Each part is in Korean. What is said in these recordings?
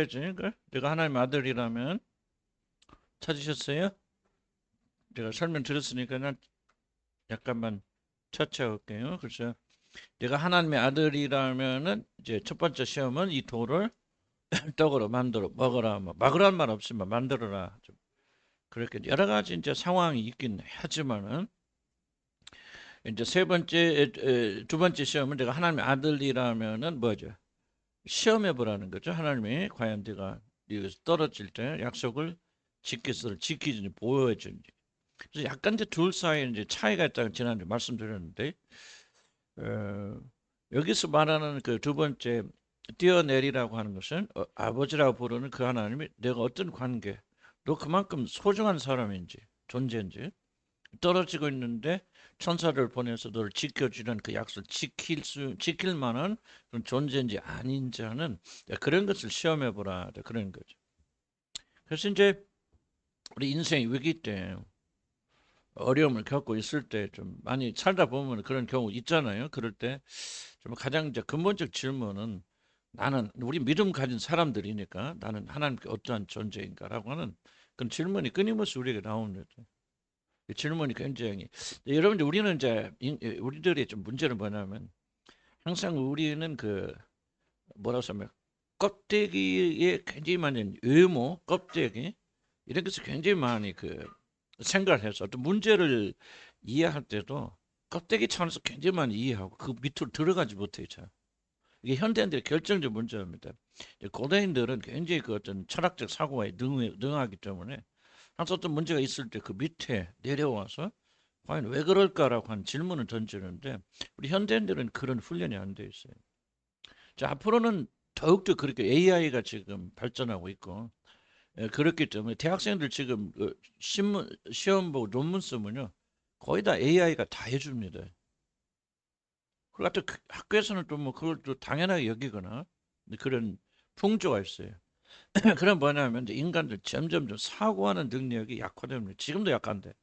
6페이지. 내가 하나님의 아들이라면 찾으셨어요? 제가 설명드렸으니까 난 약간만 차치할게요. 그래서 내가 하나님의 아들이라면은 이제 첫 번째 시험은 이 돌을 떡으로 만들어 먹어라. 뭐 막으란 말 없지만 만들어라. 좀 그렇게 여러 가지 이제 상황이 있긴 하지만은 이제 두 번째 시험은 내가 하나님의 아들이라면은 뭐죠? 시험해 보라는 거죠. 하나님이 과연 네가 여기서 떨어질 때 약속을 지키는지 보여주는지. 그래서 약간 이제 둘 사이에 이제 차이가 있다고 지난주에 말씀드렸는데 어, 여기서 말하는 그 두 번째 뛰어내리라고 하는 것은 아버지라고 부르는 그 하나님이 내가 어떤 관계, 너 그만큼 소중한 사람인지 존재인지 떨어지고 있는데 천사를 보내서 너를 지켜주는 그 약속을 지킬 만한 그런 존재인지 아닌지 하는 그런 것을 시험해 보라 그런 거죠. 그래서 이제 우리 인생 위기 때 어려움을 겪고 있을 때 좀 많이 살다 보면 그런 경우 있잖아요. 그럴 때 좀 가장 이제 근본적 질문은 나는 우리 믿음 가진 사람들이니까 나는 하나님께 어떠한 존재인가라고 하는 그런 질문이 끊임없이 우리에게 나오는 거죠. 이 질문이 굉장히 여러분들 우리는 이제 우리들의 좀 문제는 뭐냐면 항상 우리는 그 뭐라고 하면 껍데기에 굉장히 많은 외모 껍데기 이런 것을 굉장히 많이 그 생각을 해서 어떤 문제를 이해할 때도 껍데기 차원에서 굉장히 많이 이해하고 그 밑으로 들어가지 못해요. 잘. 이게 현대인들의 결정적 문제입니다. 고대인들은 굉장히 그 어떤 철학적 사고에 능하기 때문에 항상 어떤 문제가 있을 때 그 밑에 내려와서 과연 왜 그럴까라고 하는 질문을 던지는데 우리 현대인들은 그런 훈련이 안 돼 있어요. 자, 앞으로는 더욱더 그렇게 AI가 지금 발전하고 있고 그렇기 때문에 대학생들 지금 시험 보고 논문 쓰면요 거의 다 AI가 다 해줍니다. 그리고 또 학교에서는 또 뭐 그걸 또 당연하게 여기거나 그런 풍조가 있어요. 그런 뭐냐면 이제 인간들 점점 좀 사고하는 능력이 약화됩니다. 지금도 약한데.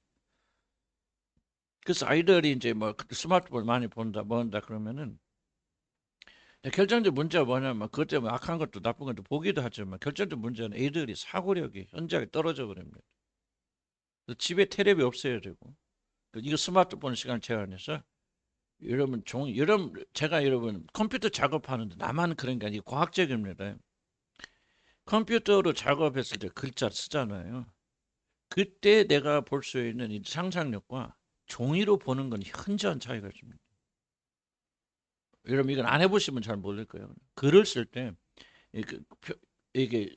그래서 아이들이 이제 뭐 스마트폰 많이 본다, 뭔다 그러면은 결정적 문제가 뭐냐면 그것 때문에 악한 것도 나쁜 것도 보기도 하지만 결정적 문제는 애들이 사고력이 현저하게 떨어져 버립니다. 집에 테레비 없애야 되고 이거 스마트폰 시간 제한해서 여러분 제가 여러분 컴퓨터 작업하는데 나만 그런 게 아니고 과학적입니다. 컴퓨터로 작업했을 때 글자 쓰잖아요. 그때 내가 볼 수 있는 이 상상력과 종이로 보는 건 현저한 차이가 있습니다. 여러분 이건 안 해보시면 잘 모를 거예요. 글을 쓸 때 이게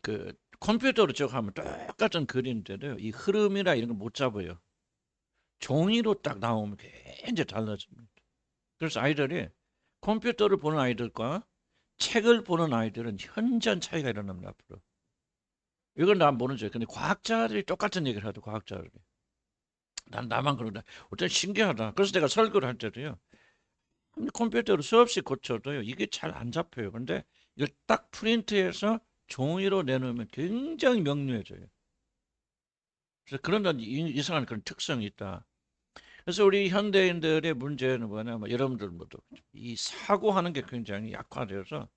그 컴퓨터로 적하면 똑같은 그림인데도 이 흐름이나 이런 걸 못 잡아요. 종이로 딱 나오면 굉장히 달라집니다. 그래서 아이들이 컴퓨터를 보는 아이들과 책을 보는 아이들은 현저한 차이가 일어납니다. 앞으로. 이건 난 모르죠. 근데 과학자들이 똑같은 얘기를 하죠. 과학자들이. 나만 그런다. 어쨌든 신기하다. 그래서 내가 설교를 할 때도요. 컴퓨터로 수없이 고쳐도요. 이게 잘 안 잡혀요. 근데 이걸 딱 프린트해서 종이로 내놓으면 굉장히 명료해져요. 그래서 그런 이상한 그런 특성이 있다. 그래서 우리 현대인들의 문제는 뭐냐면 여러분들 모두 이 사고하는 게 굉장히 약화되어서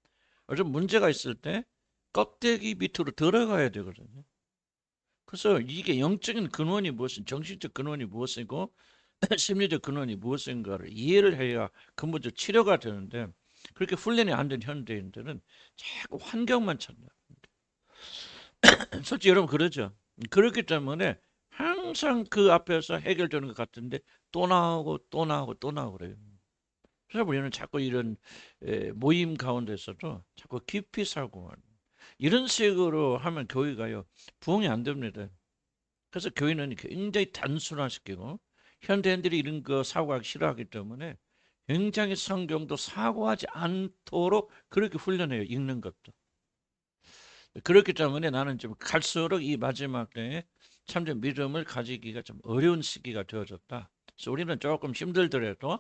어떤 문제가 있을 때 껍데기 밑으로 들어가야 되거든요. 그래서 이게 영적인 근원이 무엇인, 정신적 근원이 무엇이고 심리적 근원이 무엇인가를 이해를 해야 근본적 치료가 되는데 그렇게 훈련이 안 된 현대인들은 자꾸 환경만 찾는. 솔직히 여러분 그러죠. 그렇기 때문에 항상 그 앞에서 해결되는 것 같은데 또 나오고 또 나오고 또 나오고 그래요. 그래서 우리는 자꾸 이런 모임 가운데서도 자꾸 깊이 사고하는 이런 식으로 하면 교회가요 부흥이 안 됩니다. 그래서 교회는 굉장히 단순화시키고 현대인들이 이런 거 사고하기 싫어하기 때문에 굉장히 성경도 사고하지 않도록 그렇게 훈련해요. 읽는 것도. 그렇기 때문에 나는 좀 갈수록 이 마지막 때에 참된 믿음을 가지기가 좀 어려운 시기가 되어졌다. 그래서 우리는 조금 힘들더라도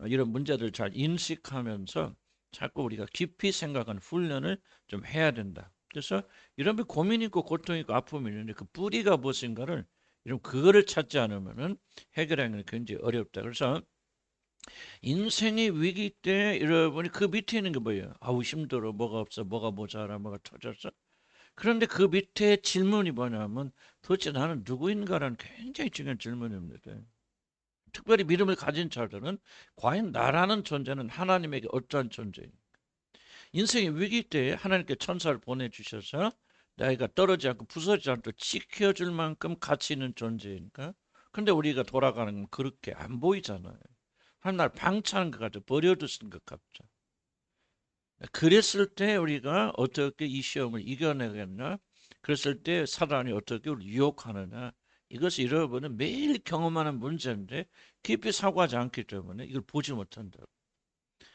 이런 문제들을 잘 인식하면서 자꾸 우리가 깊이 생각하는 훈련을 좀 해야 된다. 그래서 이런 고민 있고 고통 있고 아픔이 있는데 그 뿌리가 무엇인가를 이런 그거를 찾지 않으면은 해결하기는 굉장히 어렵다. 그래서 인생의 위기 때 여러분이 그 밑에 있는 게 뭐예요? 아우 힘들어, 뭐가 없어, 뭐가 모자라, 뭐가 터졌어. 그런데 그 밑에 질문이 뭐냐면 도대체 나는 누구인가라는 굉장히 중요한 질문입니다. 특별히 믿음을 가진 자들은 과연 나라는 존재는 하나님에게 어떠한 존재인가? 인생의 위기 때에 하나님께 천사를 보내주셔서 나이가 떨어지지 않고 부서지지 않도록 지켜줄 만큼 가치 있는 존재니까. 근데 우리가 돌아가는 건 그렇게 안 보이잖아요. 한 날 방치한 것 같아. 버려두신 것 같죠. 그랬을 때 우리가 어떻게 이 시험을 이겨내겠나? 그랬을 때 사단이 어떻게 우리 유혹하느냐? 이것이 여러분은 매일 경험하는 문제인데 깊이 사고하지 않기 때문에 이걸 보지 못한다.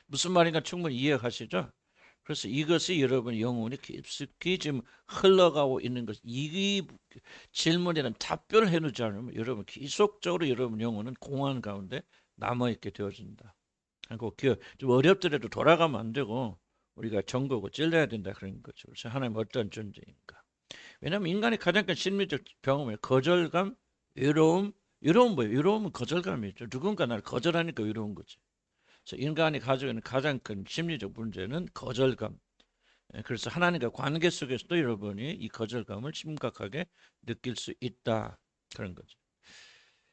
무슨 말인가 충분히 이해하시죠? 그래서 이것이 여러분 영혼이 깊숙이 지금 흘러가고 있는 것, 이 질문에는 답변을 해놓지 않으면 여러분 계속적으로 여러분 영혼은 공허한 가운데 남아있게 되어진다. 하고 좀 어렵더라도 돌아가면 안 되고 우리가 정거고 찔러야 된다 그런 거죠. 그래서 하나님 어떤 존재인가? 왜냐하면 인간의 가장 큰 심리적 경험이 거절감, 외로움, 외로움 뭐예요? 외로움은 거절감이죠. 누군가 나를 거절하니까 외로운 거지. 그래서 인간이 가지고 있는 가장 큰 심리적 문제는 거절감. 그래서 하나님과 관계 속에서도 여러분이 이 거절감을 심각하게 느낄 수 있다. 그런 거죠.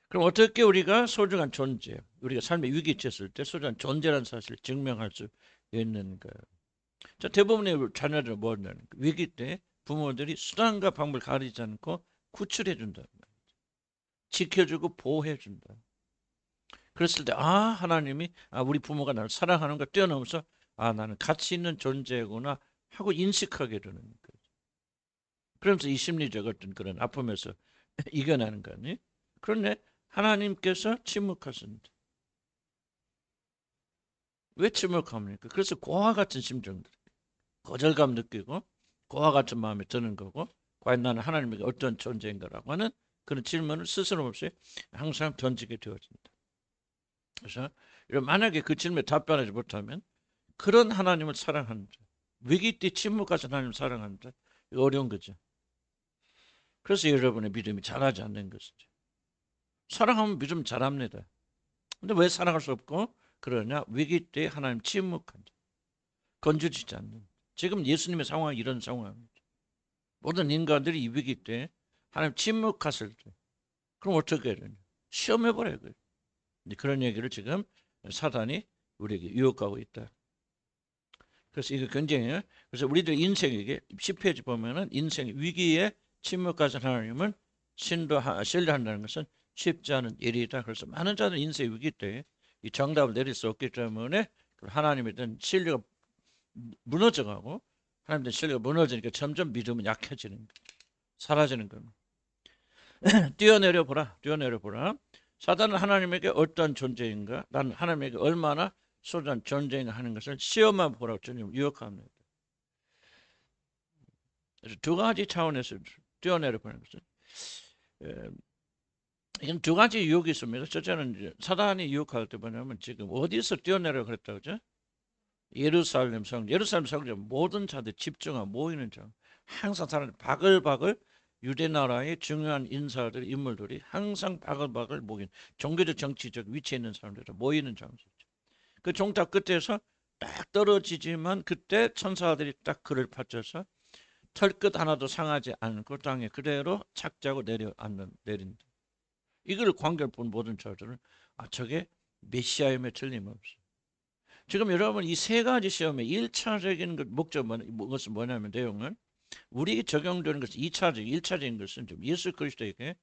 그럼 어떻게 우리가 소중한 존재, 우리가 삶의 위기에 처했을 때 소중한 존재라는 사실을 증명할 수 있는가? 자, 대부분의 자녀들은 뭐냐면 위기 때 부모들이 수단과 방법을 가리지 않고 구출해 준다. 지켜주고 보호해 준다. 그랬을 때 하나님이 우리 부모가 나를 사랑하는 걸 뛰어넘어서 나는 가치 있는 존재구나 하고 인식하게 되는 거죠. 그러면서 이 심리적 어떤 그런 아픔에서 이겨내는 거 아니에요? 그런데 하나님께서 침묵하십니다. 왜 침묵합니까? 그래서 고와 같은 심정들, 거절감 느끼고 고와 같은 마음이 드는 거고, 과연 나는 하나님에게 어떤 존재인가라고 하는 그런 질문을 스스럼 없이 항상 던지게 되어진다. 그래서 만약에 그 질문에 답변하지 못하면 그런 하나님을 사랑하는 자, 위기 때 침묵하신 하나님을 사랑하는 자, 이거 어려운 거죠. 그래서 여러분의 믿음이 자라지 않는 것이죠. 사랑하면 믿음 잘합니다. 근데 왜 사랑할 수 없고 그러냐? 위기 때 하나님 침묵한 자, 건져지지 않는. 지금 예수님의 상황이 이런 상황입니다. 모든 인간들이 이 위기 때 하나님 침묵하실 때 그럼 어떻게 해야 되냐? 시험해버려요. 그런 얘기를 지금 사단이 우리에게 유혹하고 있다. 그래서 이거 굉장히 그래서 우리들 인생에게 10페이지 보면은 인생 위기에 침묵하신 하나님을 신뢰한다는 것은 쉽지 않은 일이다. 그래서 많은 자는 인생 위기 때 이 정답을 내릴 수 없기 때문에 하나님에 대한 신뢰가 무너져가고 하나님에 대한 신뢰가 무너지니까 점점 믿음은 약해지는 거예요. 사라지는 겁니다. 뛰어내려 보라. 뛰어내려 보라. 사단은 하나님에게 어떤 존재인가? 난 하나님에게 얼마나 소중한 존재인가 하는 것을 시험만 보라고 주님 유혹합니다. 그래서 두 가지 차원에서 뛰어내려 보는 것은 이건 두 가지 유혹이 있습니다. 첫째는 이제 사단이 유혹할 때 뭐냐면 지금 어디서 뛰어내려 그랬다 그죠? 예루살렘 성전 모든 자들 집중하고 모이는 장. 항상 사람들 바글바글 유대 나라의 중요한 인사들 인물들이 항상 바글바글 모인 종교적 정치적 위치에 있는 사람들이 모이는 장소죠. 그 종탑 끝에서 딱 떨어지지만 그때 천사들이 딱 그를 받쳐서 털끝 하나도 상하지 않고 땅에 그대로 착지하고 내린다. 이걸 광경을 본 모든 자들은 저게 메시아임에 틀림없어. 지금 여러분 이 세 가지 시험의 1차적인 것은 뭐냐면 내용은 우리에게 적용되는 것은 2차적, 1차적인 것은 좀 예수 그리스도에게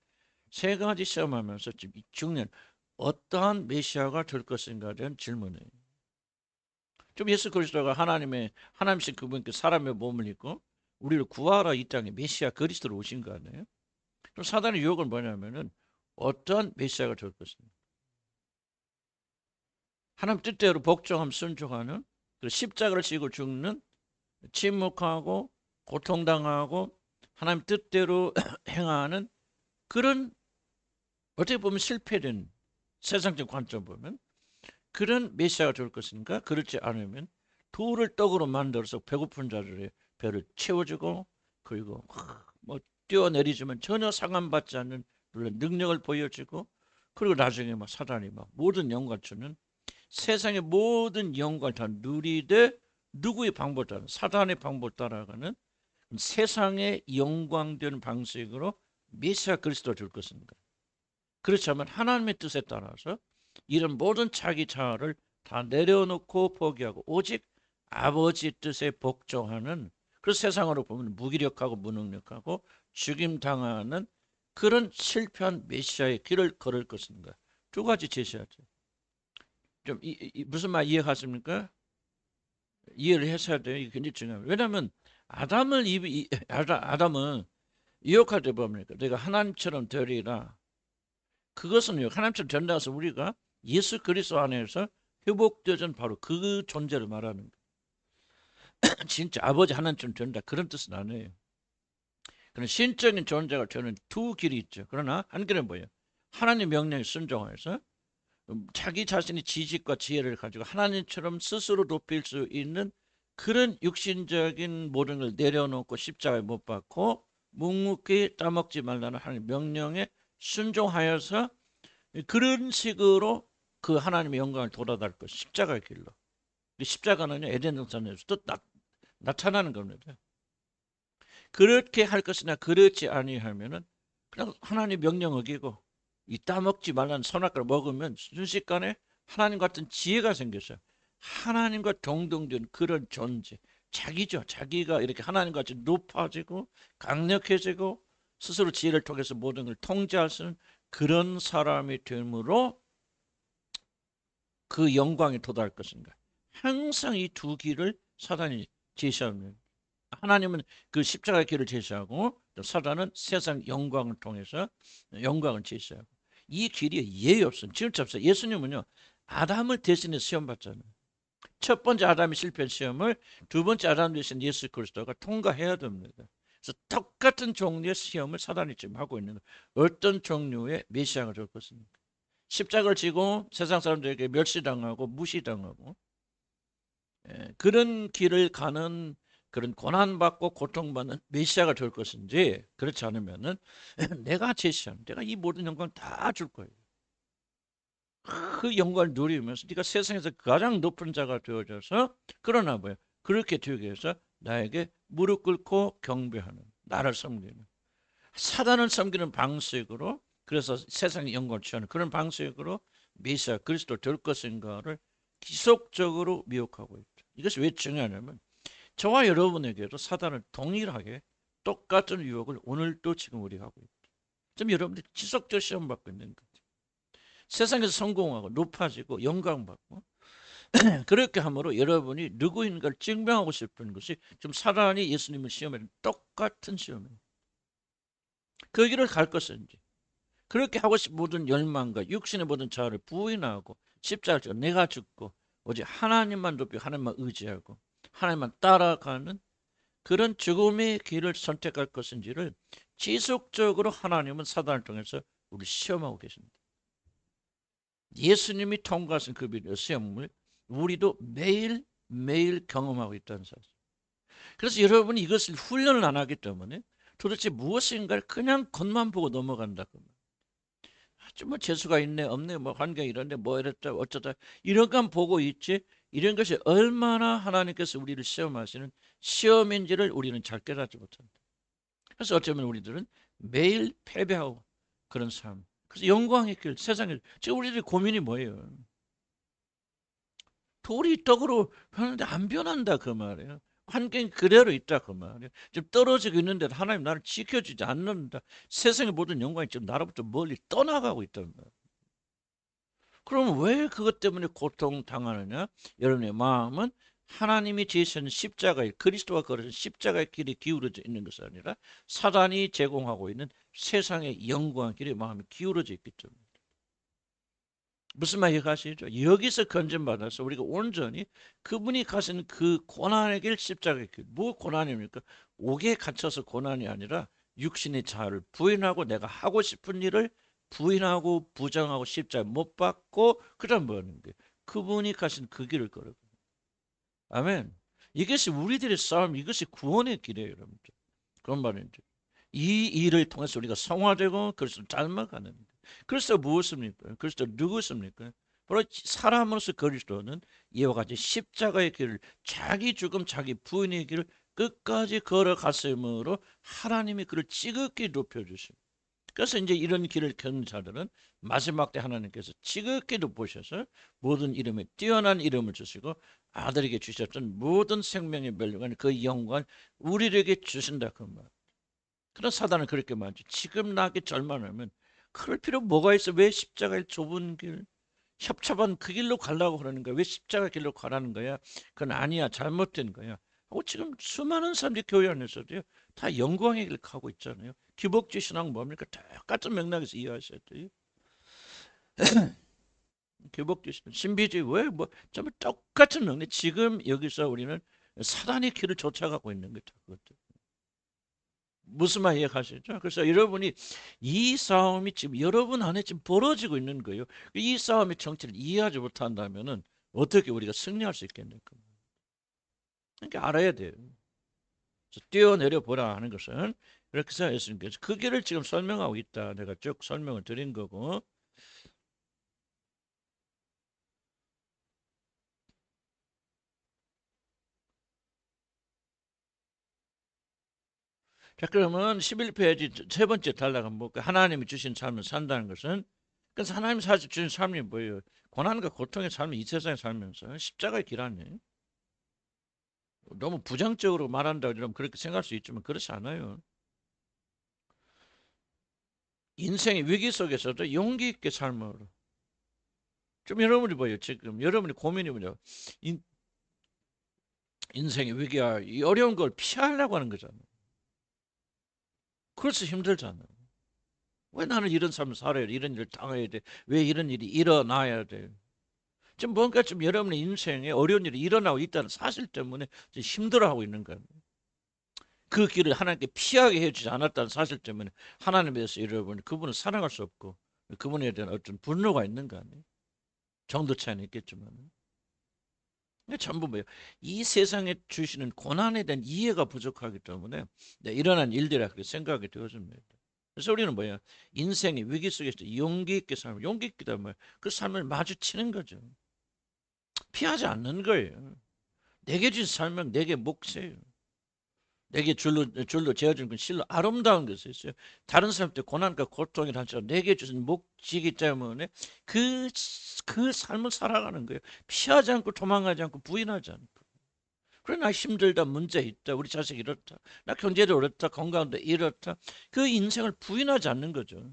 세 가지 시험하면서 중요한 어떠한 메시아가 될 것인가에 대한 질문이에요. 좀 예수 그리스도가 하나님이신 그분께 사람의 몸을 입고 우리를 구하러 이 땅에 메시아 그리스도로 오신 거 아니에요? 그럼 사단의 유혹은 뭐냐면은 어떠한 메시아가 될 것인가? 하나님 뜻대로 복종함 순종하는 그 십자가를 지고 죽는 침묵하고 고통당하고 하나님 뜻대로 행하는 그런 어떻게 보면 실패된 세상적 관점 보면 그런 메시아가 될 것인가? 그렇지 않으면 돌을 떡으로 만들어서 배고픈 자들의 배를 채워주고 그리고 뭐 뛰어내리지만 전혀 상함받지 않는 물론 능력을 보여주고 그리고 나중에 막 사단이 막 모든 영광 주는 세상의 모든 영광을 다 누리되 누구의 방법을 따라 사단의 방법을 따라가는 세상의 영광되는 방식으로 메시아 그리스도를 줄 것입니다. 그렇다면 하나님의 뜻에 따라서 이런 모든 자기 자아를 다 내려놓고 포기하고 오직 아버지 뜻에 복종하는, 그 세상으로 보면 무기력하고 무능력하고 죽임당하는 그런 실패한 메시아의 길을 걸을 것인가. 두 가지 제시하죠. 좀 무슨 말 이해하십니까? 이해를 하셔야 돼요. 이게 굉장히 중요해요. 왜냐하면 아담은 유혹할 때 뭡니까? 내가 하나님처럼 되리라. 그것은요, 하나님처럼 된다고 해서 우리가 예수 그리스도 안에서 회복되어진 바로 그 존재를 말하는 거예요. 진짜 아버지 하나님처럼 된다, 그런 뜻은 아니에요. 그런 신적인 존재가 되는 두 길이 있죠. 그러나 한 길은 뭐예요? 하나님 명령에 순종해서 자기 자신의 지식과 지혜를 가지고 하나님처럼 스스로 높일 수 있는 그런 육신적인 모든 걸 내려놓고 십자가에 못 박고 묵묵히 따먹지 말라는 하나님 명령에 순종하여서 그런 식으로 그 하나님의 영광을 돌아다닐 것, 십자가의 길로. 십자가는요, 에덴 동산에서 또 나타나는 겁니다. 그렇게 할 것이나 그렇지 아니하면은 그냥 하나님 명령 어기고 이 따먹지 말라는 선악과를 먹으면 순식간에 하나님 같은 지혜가 생겼어요. 하나님과 동등된 그런 존재, 자기죠. 자기가 이렇게 하나님같이 높아지고 강력해지고 스스로 지혜를 통해서 모든 걸 통제할 수 있는 그런 사람이 되므로 그 영광에 도달할 것인가. 항상 이 두 길을 사단이 제시합니다. 하나님은 그 십자가의 길을 제시하고 사단은 세상 영광을 통해서 영광을 제시하고, 이 길이 예의 없습니다. 진짜 없어요. 예수님은요, 아담을 대신해 시험 받잖아요. 첫 번째 아담이 실패한 시험을 두 번째 아담 대신 예수 그리스도가 통과해야 됩니다. 그래서 똑같은 종류의 시험을 사단이 지금 하고 있는 거예요. 어떤 종류의 메시아가 될 것입니까? 십자가를 지고 세상 사람들에게 멸시당하고 무시당하고 그런 길을 가는, 그런 고난받고 고통받는 메시아가 될 것인지, 그렇지 않으면은 내가 제시한, 내가 이 모든 영광 다 줄 거예요. 그 영광을 누리면서 네가 세상에서 가장 높은 자가 되어져서, 그러나 뭐야, 그렇게 되기 위해서 나에게 무릎 꿇고 경배하는, 나를 섬기는, 사단을 섬기는 방식으로, 그래서 세상의 영광을 취하는 그런 방식으로 메시아 그리스도 될 것인가를 지속적으로 미혹하고 있죠. 이것이 왜 중요하냐면 저와 여러분에게도 사단은 동일하게 똑같은 유혹을 오늘도 지금 우리가 하고 있죠. 지금 여러분들이 지속적으로 시험받고 있는 거죠. 세상에서 성공하고 높아지고 영광받고 그렇게 함으로 여러분이 누구인가를 증명하고 싶은 것이 지금 사단이 예수님을 시험하는 똑같은 시험이에요. 그 길을 갈 것인지, 그렇게 하고 싶은 모든 열망과 육신의 모든 자아를 부인하고 십자가를 지고 내가 죽고 오직 하나님만 높이고 하나님만 의지하고 하나님만 따라가는 그런 죽음의 길을 선택할 것인지를 지속적으로 하나님은 사단을 통해서 우리 시험하고 계십니다. 예수님이 통과하신 그 시험을 우리도 매일 경험하고 있다는 사실. 그래서 여러분이 이것을 훈련을 안 하기 때문에 도대체 무엇인가를 그냥 겉만 보고 넘어간다. 아주 뭐 재수가 있네 없네 뭐 환경이 이런데 뭐 이랬다 어쩌다 이런 건 보고 있지, 이런 것이 얼마나 하나님께서 우리를 시험하시는 시험인지를 우리는 잘 깨닫지 못한다. 그래서 어쩌면 우리들은 매일 패배하고 그런 삶. 그래서 영광의 길, 세상에 지금 우리들의 고민이 뭐예요? 돌이 떡으로 변하는데 안 변한다 그 말이에요. 환경이 그대로 있다 그 말이에요. 지금 떨어지고 있는데 하나님 나를 지켜주지 않는다. 세상의 모든 영광이 지금 나로부터 멀리 떠나가고 있단 말이에요. 그러면 왜 그것 때문에 고통당하느냐? 여러분의 마음은 하나님이 제시하는 십자가의, 그리스도가 걸으신 십자가의 길이 기울어져 있는 것이 아니라 사단이 제공하고 있는 세상의 영광의 길에 마음이 기울어져 있기 때문입니다. 무슨 말 이해가시죠? 여기서 건진받아서 우리가 온전히 그분이 가신 그 고난의 길, 십자가의 길. 뭐 고난입니까? 옥에 갇혀서 고난이 아니라 육신의 자아를 부인하고 내가 하고 싶은 일을 부인하고 부정하고 십자가 못 박고 그다음 뭐 하는 거예요? 그분이 가신 그 길을 걸어요. 아멘. 이것이 우리들의 싸움, 이것이 구원의 길이에요, 여러분들. 그런 말인지. 이 일을 통해서 우리가 성화되고 그리스도 닮아가는. 그리스도 무엇입니까? 그리스도 누구십니까? 바로 사람으로서 그리스도는 이와 같이 십자가의 길을 자기 죽음 자기 부인의 길을 끝까지 걸어갔으므로 하나님이 그를 지극히 높여주십니다. 그래서 이제 이런 길을 걷는 자들은 마지막 때 하나님께서 지극히 높으셔서 모든 이름에 뛰어난 이름을 주시고 아들에게 주셨던 모든 생명의 멸류관 그 영광 우리에게 주신다 그 말. 그런 사단은 그렇게 말하죠. 지금 나게 절만하면 그럴 필요 뭐가 있어? 왜 십자가의 좁은 길 협잡한 그 길로 가려고 그러는 거야? 왜 십자가 길로 가라는 거야? 그건 아니야. 잘못된 거야. 하고 지금 수많은 사람들이 교회 안에서도요. 다 영광의 길을 가고 있잖아요. 기복지 신앙 뭡니까? 똑같은 맥락에서 이해하셔야 돼요. 기복지 신앙, 신비주의 왜뭐 정말 똑같은 맥락. 지금 여기서 우리는 사단의 길을 쫓아가고 있는 거죠. 그것도. 무슨 말 이해하시죠? 그래서 여러분이 이 싸움이 지금 여러분 안에 지금 벌어지고 있는 거예요. 이 싸움의 정체를 이해하지 못한다면은 어떻게 우리가 승리할 수 있겠습니까? 그러니까 알아야 돼요. 뛰어내려 보라 하는 것은 그렇게 해서 예수님께서 그 길을 지금 설명하고 있다. 내가 쭉 설명을 드린 거고. 자, 그러면 11페이지 세 번째 단락은 뭘까? 하나님이 주신 삶을 산다는 것은 그래서 하나님이 사실 주신 삶이 뭐예요? 고난과 고통의 삶이 이 세상에 살면서 십자가의 길 아니에요? 너무 부정적으로 말한다 그러면 그렇게 생각할 수 있지만 그렇지 않아요. 인생의 위기 속에서도 용기 있게 삶으로. 좀 여러분이 봐요. 지금 여러분이 고민이 뭐냐? 인생의 위기야 이 어려운 걸 피하려고 하는 거잖아요. 그래서 힘들잖아요. 왜 나는 이런 삶을 살아야 돼? 이런 일을 당해야 돼? 왜 이런 일이 일어나야 돼? 지금 뭔가 좀 여러분의 인생에 어려운 일이 일어나고 있다는 사실 때문에 힘들어하고 있는 거예요. 그 길을 하나님께 피하게 해주지 않았다는 사실 때문에 하나님에 대해서 여러분 그분을 사랑할 수 없고 그분에 대한 어떤 분노가 있는 거 아니에요? 정도 차이는 있겠지만 전부 뭐예요? 이 세상에 주시는 고난에 대한 이해가 부족하기 때문에 일어난 일들이라 그렇게 생각이 되어집니다. 그래서 우리는 뭐야? 인생의 위기 속에서 용기 있게 살면 용기 있게 말그 삶을 마주치는 거죠. 피하지 않는 거예요. 내게 주신 삶은 내게 몫이에요. 내게 줄로 재어준 건 실로 아름다운 것이 있어요. 다른 사람들 고난과 고통이라는 내게 주신 몫이기 때문에 그, 그 삶을 살아가는 거예요. 피하지 않고 도망가지 않고 부인하지 않고. 그래 나 힘들다 문제 있다 우리 자식 이렇다 나 경제도 어렵다 건강도 이렇다 그 인생을 부인하지 않는 거죠.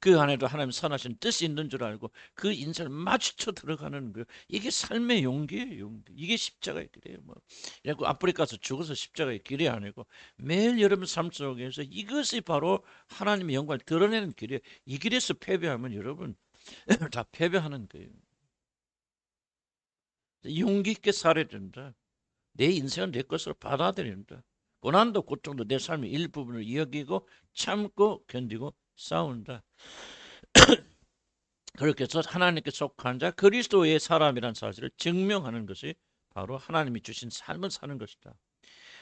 그 안에도 하나님 선하신 뜻이 있는 줄 알고 그 인생을 마주쳐 들어가는 거예요. 이게 삶의 용기예요. 용기. 이게 십자가의 길이에요. 뭐. 아프리카에서 죽어서 십자가의 길이 아니고 매일 여러분 삶 속에서 이것이 바로 하나님의 영광을 드러내는 길이에요. 이 길에서 패배하면 여러분 다 패배하는 거예요. 용기 있게 살아야 된다. 내 인생은 내 것으로 받아들인다. 고난도 고통도 내 삶의 일부분을 여기고 참고 견디고 싸운다. 그렇게 해서 하나님께 속한 자 그리스도의 사람이라는 사실을 증명하는 것이 바로 하나님이 주신 삶을 사는 것이다.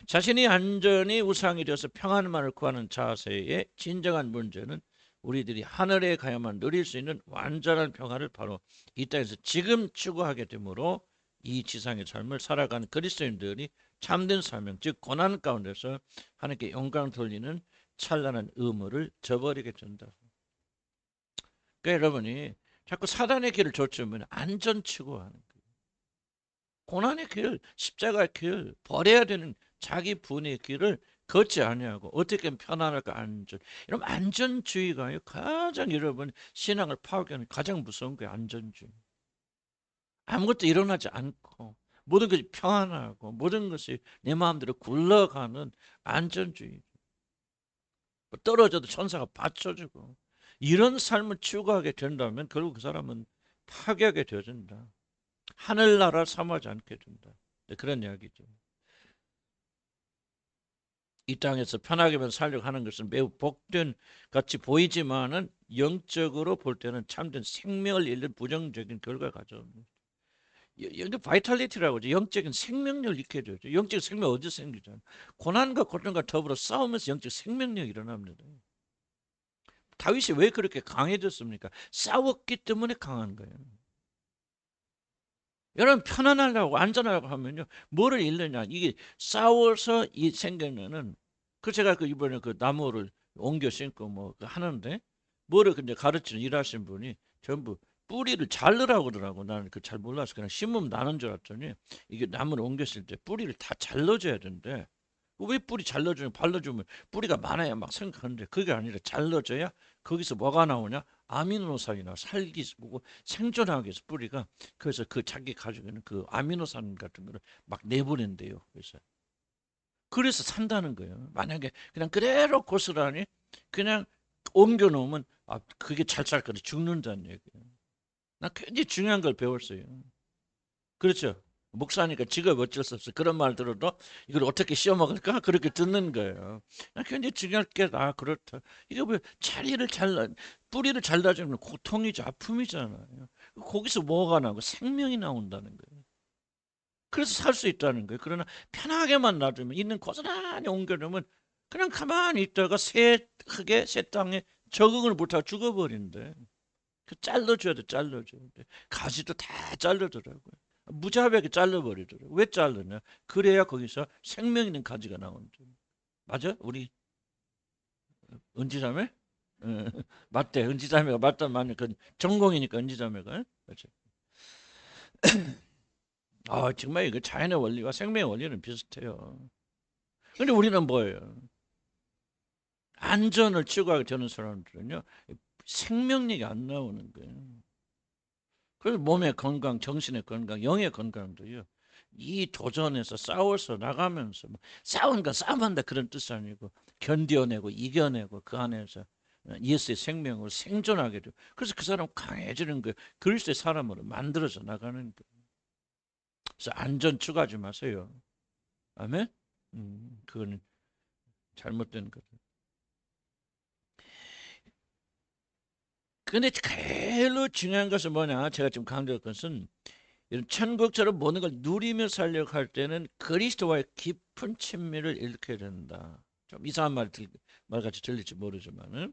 자신이 안전히 우상이 되어서 평안만을 구하는 자세의 진정한 문제는 우리들이 하늘에 가야만 누릴 수 있는 완전한 평안을 바로 이 땅에서 지금 추구하게 되므로 이 지상의 삶을 살아가는 그리스도인들이 참된 사명, 즉 고난 가운데서 하나님께 영광 돌리는 찬란한 의무를 저버리게 된다. 그러니까 여러분이 자꾸 사단의 길을 쫓으면 안전 추구하는 거예요. 고난의 길, 십자가의 길, 버려야 되는 자기 분의 길을 걷지 아니하고 어떻게 하면 편안할까 안전. 이런 안전주의가 가장 여러분 신앙을 파괴하는 가장 무서운 거예요. 안전주의. 아무것도 일어나지 않고 모든 것이 평안하고 모든 것이 내 마음대로 굴러가는 안전주의. 떨어져도 천사가 받쳐주고 이런 삶을 추구하게 된다면 결국 그 사람은 파괴하게 되어진다. 하늘나라 삼하지 않게 된다. 그런 이야기죠. 이 땅에서 편하게만 살려고 하는 것은 매우 복된 같이 보이지만은 영적으로 볼 때는 참된 생명을 잃는 부정적인 결과를 가져옵니다. 여기 바이탈리티라고 하죠. 영적인 생명력을 잃게 되죠. 영적 생명 어디서 생기잖아요. 고난과 고통과 더불어 싸우면서 영적 생명력이 일어납니다. 다윗이 왜 그렇게 강해졌습니까? 싸웠기 때문에 강한 거예요. 여러분 편안하려고 안전하려고 하면요. 뭐를 잃느냐. 이게 싸워서 이 생겨내는 그 제가 그 이번에 그 나무를 옮겨 심고 뭐 하는데 뭐를 근데 가르치는 일하신 분이 전부 뿌리를 자르라고 그러더라고. 나는 그 잘 몰라서 그냥 심으면 나는 줄 알았더니 이게 나무를 옮겼을 때 뿌리를 다 잘라줘야 된대. 왜 뿌리 잘라주면 발라주면 뿌리가 많아야 막 생각하는데 그게 아니라 잘라줘야 거기서 뭐가 나오냐? 아미노산이나 살기 뭐 생존하기 위해서 뿌리가 그래서 그 자기 가지고 있는 그 아미노산 같은 거를 막 내보낸대요. 그래서 산다는 거예요. 만약에 그냥 그대로 고스란히 그냥 옮겨 놓으면 그게 잘 거리 죽는다는 얘기예요. 나 굉장히 중요한 걸 배웠어요. 그렇죠. 목사니까 직업 어쩔 수 없어. 그런 말 들어도 이걸 어떻게 씌워 먹을까? 그렇게 듣는 거예요. 나 굉장히 중요할 게, 그렇다. 이게 왜 자리를 뿌리를 잘라주면 고통이죠. 아픔이잖아요. 거기서 뭐가 나고 생명이 나온다는 거예요. 그래서 살 수 있다는 거예요. 그러나 편하게만 놔두면 있는 고스란히 옮겨놓으면 그냥 가만히 있다가 새 흙에 새 땅에 적응을 못하고 죽어버린대. 그 잘라줘야 돼, 잘라줘야 돼. 가지도 다 잘라더라고요. 무자비하게 잘라버리더라고요. 왜 자르냐? 그래야 거기서 생명 있는 가지가 나오는데. 맞아? 우리 은지자매? 맞대. 은지자매가 맞다 맞네. 그 전공이니까 은지자매가. 그렇죠. 정말 이거 자연의 원리와 생명의 원리는 비슷해요. 근데 우리는 뭐예요? 안전을 추구하게 되는 사람들은요. 생명력이 안 나오는 거예요. 그래서 몸의 건강, 정신의 건강, 영의 건강도요. 이 도전에서 싸워서 나가면서 싸우니까 싸움한다 그런 뜻이 아니고 견뎌내고 이겨내고 그 안에서 예수의 생명으로 생존하게 돼요. 그래서 그 사람 강해지는 거예요. 그리스도의 사람으로 만들어져 나가는 거예요. 그래서 안전 추구하지 마세요. 아멘? 그거는 잘못된 거죠. 근데 제일로 중요한 것은 뭐냐? 제가 지금 강조할 것은 이런 천국처럼 모든 걸 누리며 살려고 할 때는 그리스도와의 깊은 친밀을 잃게 된다. 좀 이상한 말같이 들릴지 모르지만은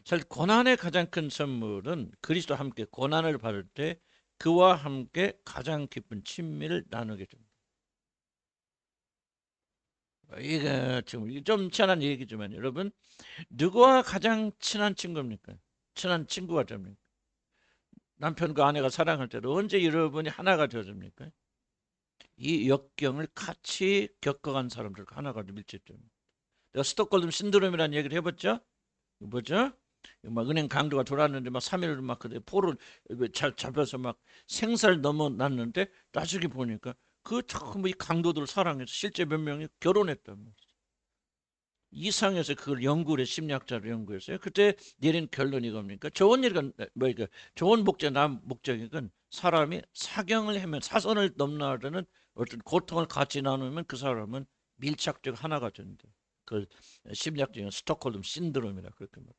사실 고난의 가장 큰 선물은 그리스도와 함께 고난을 받을 때 그와 함께 가장 깊은 친밀을 나누게 됩니다. 이게 지금 좀 친한 얘기지만 여러분 누구와 가장 친한 친구입니까? 친한 친구가 됩니까? 남편과 아내가 사랑할 때도 언제 여러분이 하나가 되어줍니까? 이 역경을 같이 겪어간 사람들과 하나가 밀집됩니다. 내가 스톡홀름 신드롬이라는 얘기를 해봤죠? 뭐죠? 막 은행 강도가 돌았는데 막 3일을 막 그대 포를 잡혀서 막 생살 넘어났는데 나중에 보니까 그 참 이 강도들 사랑해서 실제 몇 명이 결혼했단 말이에요. 이상해서 그걸 연구를 해, 심리학자로 연구했어요. 그때 내린 결론이 뭡니까? 좋은 일은 뭐니까 좋은 목적, 남 목적이건 사람이 사경을 헤매 사선을 넘나드는 어떤 고통을 같이 나누면 그 사람은 밀착적 하나가 된다. 그 심리학적인 스톡홀름 신드롬이라 그렇게 말.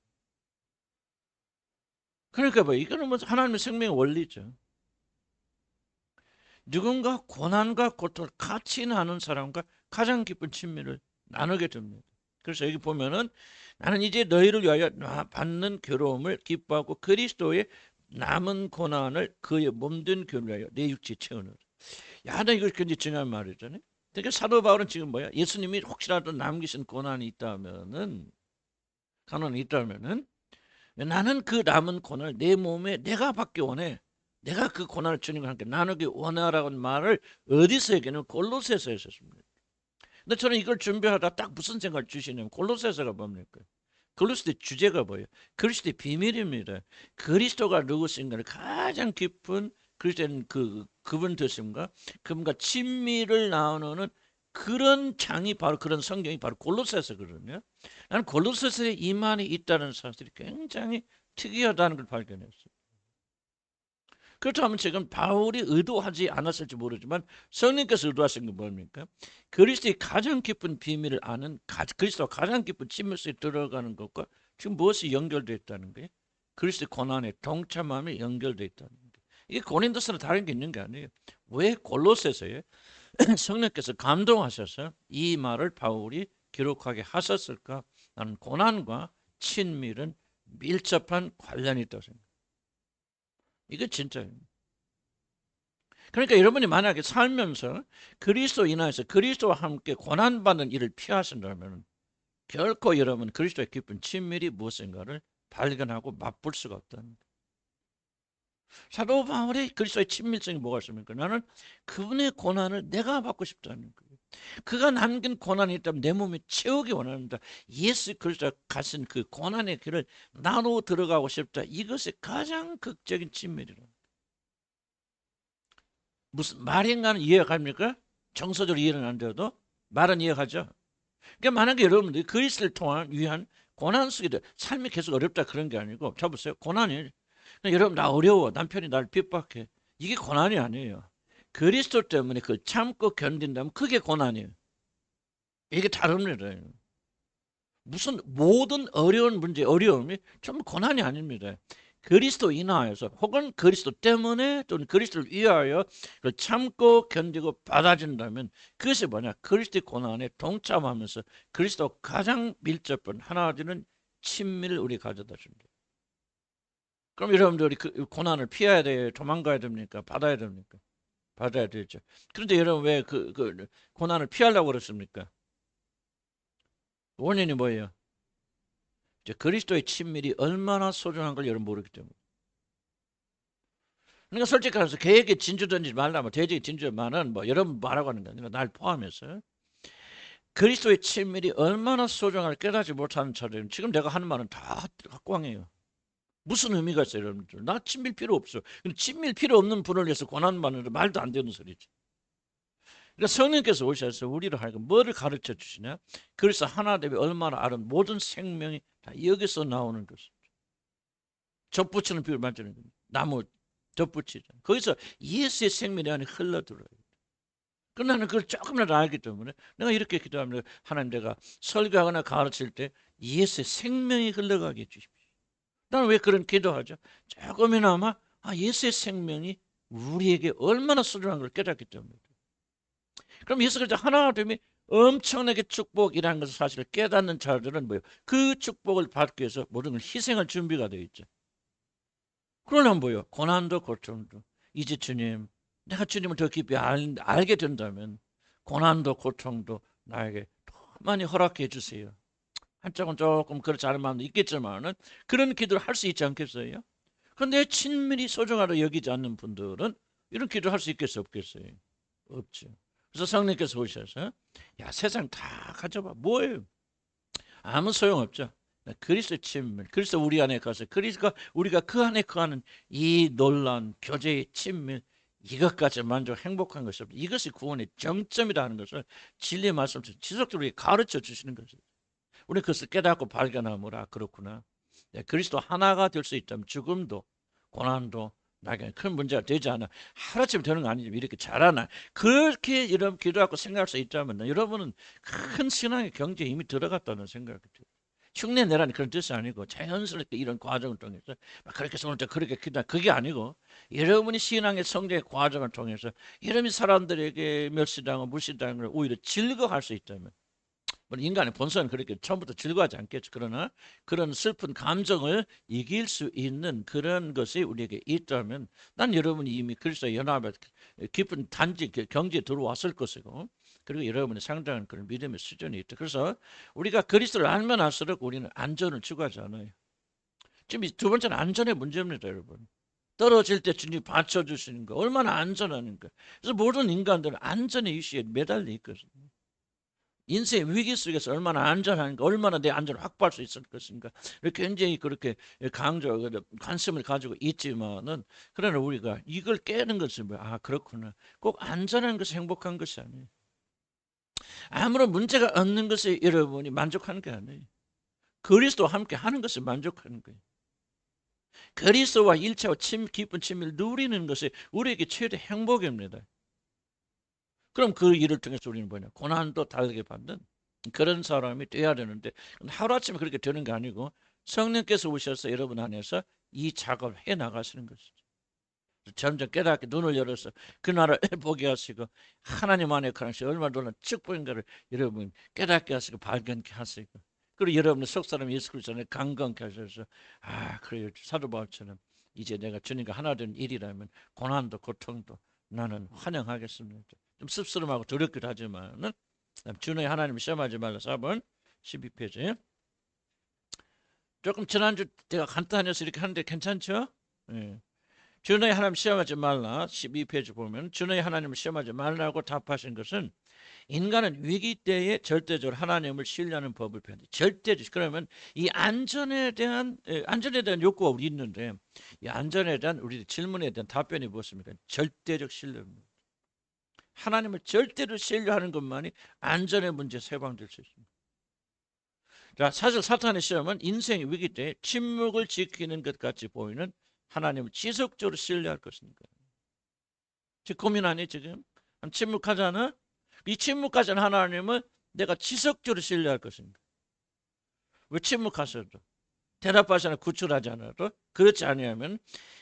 그러니까 뭐 이거는 뭐 하나님의 생명의 원리죠. 누군가 고난과 고통을 같이 나눈 사람과 가장 깊은 친밀을 나누게 됩니다. 그래서 여기 보면은 나는 이제 너희를 위하여 받는 괴로움을 기뻐하고 그리스도의 남은 고난을 그의 몸된 교를 위하여 내 육체에 채우는. 야, 나 이거 굉장히 중요한 말이잖아요. 그러니까 사도 바울은 지금 뭐야? 예수님이 혹시라도 남기신 고난이 있다면은 가난이 있다면은 나는 그 남은 고난을 내 몸에 내가 받기 원해. 내가 그 고난을 주님과 함께 나누기 원하라는 말을 어디서 얘기하냐면 골로새서에 있었습니다. 근데 저는 이걸 준비하다 딱 무슨 생각을 주시냐면 골로새서가 뭡니까? 그리스도의 주제가 뭐예요? 그리스도의 비밀입니다. 그리스도가 누구신가를 가장 깊은 그리스도는 그분 되심과 그분과 친밀을 나누는 그런 장이 바로 그런 성경이 바로 골로새서거든요. 나는 골로새서에 이만이 있다는 사실이 굉장히 특이하다는 걸 발견했어요. 그렇다면 지금 바울이 의도하지 않았을지 모르지만 성령께서 의도하신 건 뭡니까? 그리스도의 가장 깊은 비밀을 아는 그리스도와 가장 깊은 친밀 속에 들어가는 것과 지금 무엇이 연결되어 있다는 거예요? 그리스도의 고난에 동참함이 연결되어 있다는 거예요. 이게 고린도서는 다른 게 있는 게 아니에요. 왜 골로새서에 성령께서 감동하셔서 이 말을 바울이 기록하게 하셨을까? 나는 고난과 친밀은 밀접한 관련이 있다고 생각해요. 이게 진짜예요. 그러니까 여러분이 만약에 살면서 그리스도 인하여서 그리스도와 함께 고난받는 일을 피하신다면 결코 여러분 그리스도의 깊은 친밀이 무엇인가를 발견하고 맛볼 수가 없다는 거예요. 사도 바울의 그리스도의 친밀성이 뭐가 있습니까? 나는 그분의 고난을 내가 받고 싶다는 거예요. 그가 남긴 고난이 있다면 내 몸에 채우기 원합니다. 예수 그리스도가 가신 그 고난의 길을 나로 들어가고 싶다. 이것이 가장 극적인 친밀이라. 무슨 말인가는 이해갑니까? 정서적으로 이해는 안 돼도 말은 이해가죠. 그러니까 만약에 여러분들이 그리스도를 위한 고난 속에 삶이 계속 어렵다 그런 게 아니고, 자 보세요. 고난이 여러분 나 어려워, 남편이 나를 핍박해, 이게 고난이 아니에요. 그리스도 때문에 그걸 참고 견딘다면 그게 고난이에요. 이게 다릅니다. 무슨 모든 어려운 문제, 어려움이 전부 고난이 아닙니다. 그리스도 인하여서 혹은 그리스도 때문에 또는 그리스도를 위하여 그걸 참고 견디고 받아준다면 그것이 뭐냐? 그리스도의 고난에 동참하면서 그리스도 가장 밀접한 하나 되는 친밀을 우리 가져다 준다. 그럼 여러분들이 그 고난을 피해야 돼요? 도망가야 됩니까? 받아야 됩니까? 받아야 되죠. 그런데 여러분 왜 그 고난을 피하려고 그랬습니까? 원인이 뭐예요? 이제 그리스도의 친밀이 얼마나 소중한 걸 여러분 모르기 때문에. 그러니까 솔직히 말해서 계획에 진주 던지지 말라면 대적에 진주만은 뭐 여러분 말하고 하는 게 아니라 날 포함해서 그리스도의 친밀이 얼마나 소중한걸 깨닫지 못하는 차들은 지금 내가 하는 말은 다 꽝이에요. 무슨 의미가 있어요, 여러분들? 나 친밀 필요 없어. 친밀 필요 없는 분을 위해서 고난받는 말도 안 되는 소리지. 그러니까 성령께서 오셔서 우리를 하여금 뭐를 가르쳐 주시냐? 그래서 하나 되면 얼마나 아름 모든 생명이 다 여기서 나오는 것입니다. 젖붙이는 비유를 만드는 겁니다. 나무 덧붙이죠. 거기서 예수의 생명이 안에 흘러들어요. 그 나는 그걸 조금이라도 알기 때문에 내가 이렇게 기도합니다. 하나님, 내가 설교하거나 가르칠 때 예수의 생명이 흘러가게 해주십시오. 나는 왜 그런 기도하죠? 조금이나마 예수의 생명이 우리에게 얼마나 소중한 걸 깨닫기 때문에. 그럼 예수 그리스도 하나 되면 엄청나게 축복이라는 것을 사실 깨닫는 자들은 뭐예요? 그 축복을 받기 위해서 모든 걸 희생할 준비가 되어 있죠. 그러려면 뭐예요? 고난도 고통도 이제 주님, 내가 주님을 더 깊이 알게 된다면 고난도 고통도 나에게 더 많이 허락해 주세요. 한쪽은 조금 그렇지 않은 마음도 있겠지만은 그런 기도를 할 수 있지 않겠어요? 그런데 친밀히 소중하다 여기지 않는 분들은 이런 기도를 할 수 있겠어요, 없겠어요? 없죠. 그래서 성령께서 오셔서 야, 세상 다 가져봐. 뭐예요? 아무 소용없죠. 그리스도 친밀, 그리스도 우리 안에 가서 그리스도가 우리가 그 안에 거하는 이 놀라운 교제의 친밀, 이것까지 만족 행복한 것이 없다. 이것이 구원의 정점이라는 것을 진리의 말씀을 지속적으로 가르쳐 주시는 거죠. 우리 그것을 깨닫고 발견하므라 그렇구나. 그리스도 하나가 될 수 있다면 죽음도 고난도 나에게 큰 문제가 되지 않아. 하루아침에 되는 거 아니지만 이렇게 잘하나. 그렇게 여러분 기도하고 생각할 수 있다면 여러분은 큰 신앙의 경지에 이미 들어갔다는 생각이 들어요. 흉내 내라는 그런 뜻이 아니고 자연스럽게 이런 과정을 통해서 그렇게 손을 그렇게 기도 그게 아니고 여러분이 신앙의 성장의 과정을 통해서 여러분이 사람들에게 멸시당하고 무시당하는 걸 오히려 즐거워할 수 있다면 인간의 본성은 그렇게 처음부터 즐거워하지 않겠죠. 그러나 그런 슬픈 감정을 이길 수 있는 그런 것이 우리에게 있다면 난 여러분이 이미 그리스도의 연합에 깊은 단지 경지에 들어왔을 것이고 그리고 여러분이 상당한 그런 믿음의 수준이 있다. 그래서 우리가 그리스도를 알면 알수록 우리는 안전을 추구하지 않아요. 지금 두 번째는 안전의 문제입니다, 여러분. 떨어질 때 주님 받쳐주시는 거 얼마나 안전한가. 그래서 모든 인간들은 안전의 이슈에 매달려 있거든요. 인생 위기 속에서 얼마나 안전한가, 얼마나 내 안전을 확보할 수 있을 것인가, 굉장히 그렇게 관심을 가지고 있지만은, 그러나 우리가 이걸 깨는 것은 뭐야? 그렇구나. 꼭 안전한 것이 행복한 것이 아니에요. 아무런 문제가 없는 것이 여러분이 만족하는 게 아니에요. 그리스도와 함께 하는 것을 만족하는 거예요. 그리스도와 일체와 깊은 친밀을 누리는 것이 우리에게 최대 행복입니다. 그럼 그 일을 통해서 우리는 뭐냐? 고난도 다르게 받는 그런 사람이 돼야 되는데 하루아침에 그렇게 되는 게 아니고 성령께서 오셔서 여러분 안에서 이 작업을 해 나가시는 것이죠. 점점 깨닫게 눈을 열어서 그 나라를 보게 하시고 하나님 안에 그런 것이 얼마나 놀라운 축복인가를 여러분 깨닫게 하시고 발견케 하시고 그리고 여러분의 속사람 예수 그리스도 안에 강건케 하셔서 그래요. 사도 바울처럼 이제 내가 주님과 하나 된 일이라면 고난도 고통도 나는 환영하겠습니다. 좀 씁쓸하고 두렵기도 하지만은 주너의 하나님을 시험하지 말라. 4번 12페이지. 조금 지난주 제가 간단해서 이렇게 하는데 괜찮죠? 예. 주너의 하나님 시험하지 말라. 12페이지 보면 주너의 하나님을 시험하지 말라고 답하신 것은 인간은 위기 때에 절대적으로 하나님을 신뢰하는 법을 배운다. 절대적. 그러면 이 안전에 대한 욕구가 우리 있는데 이 안전에 대한 우리 질문에 대한 답변이 무엇입니까? 절대적 신뢰입니다. 하나님을 절대로 신뢰하는 것만이 안전의 문제에서 해방될 수 있습니다. 자, 사실 사탄의 시험은 인생의 위기 때 침묵을 지키는 것 같이 보이는 하나님을 지속적으로 신뢰할 것입니다. 지금 고민하니 지금? 침묵하잖아? 이 침묵하자는 하나님은 내가 지속적으로 신뢰할 것입니다. 왜 침묵하셔도 대답하잖아, 구출하지 않아도 그렇지 아니하면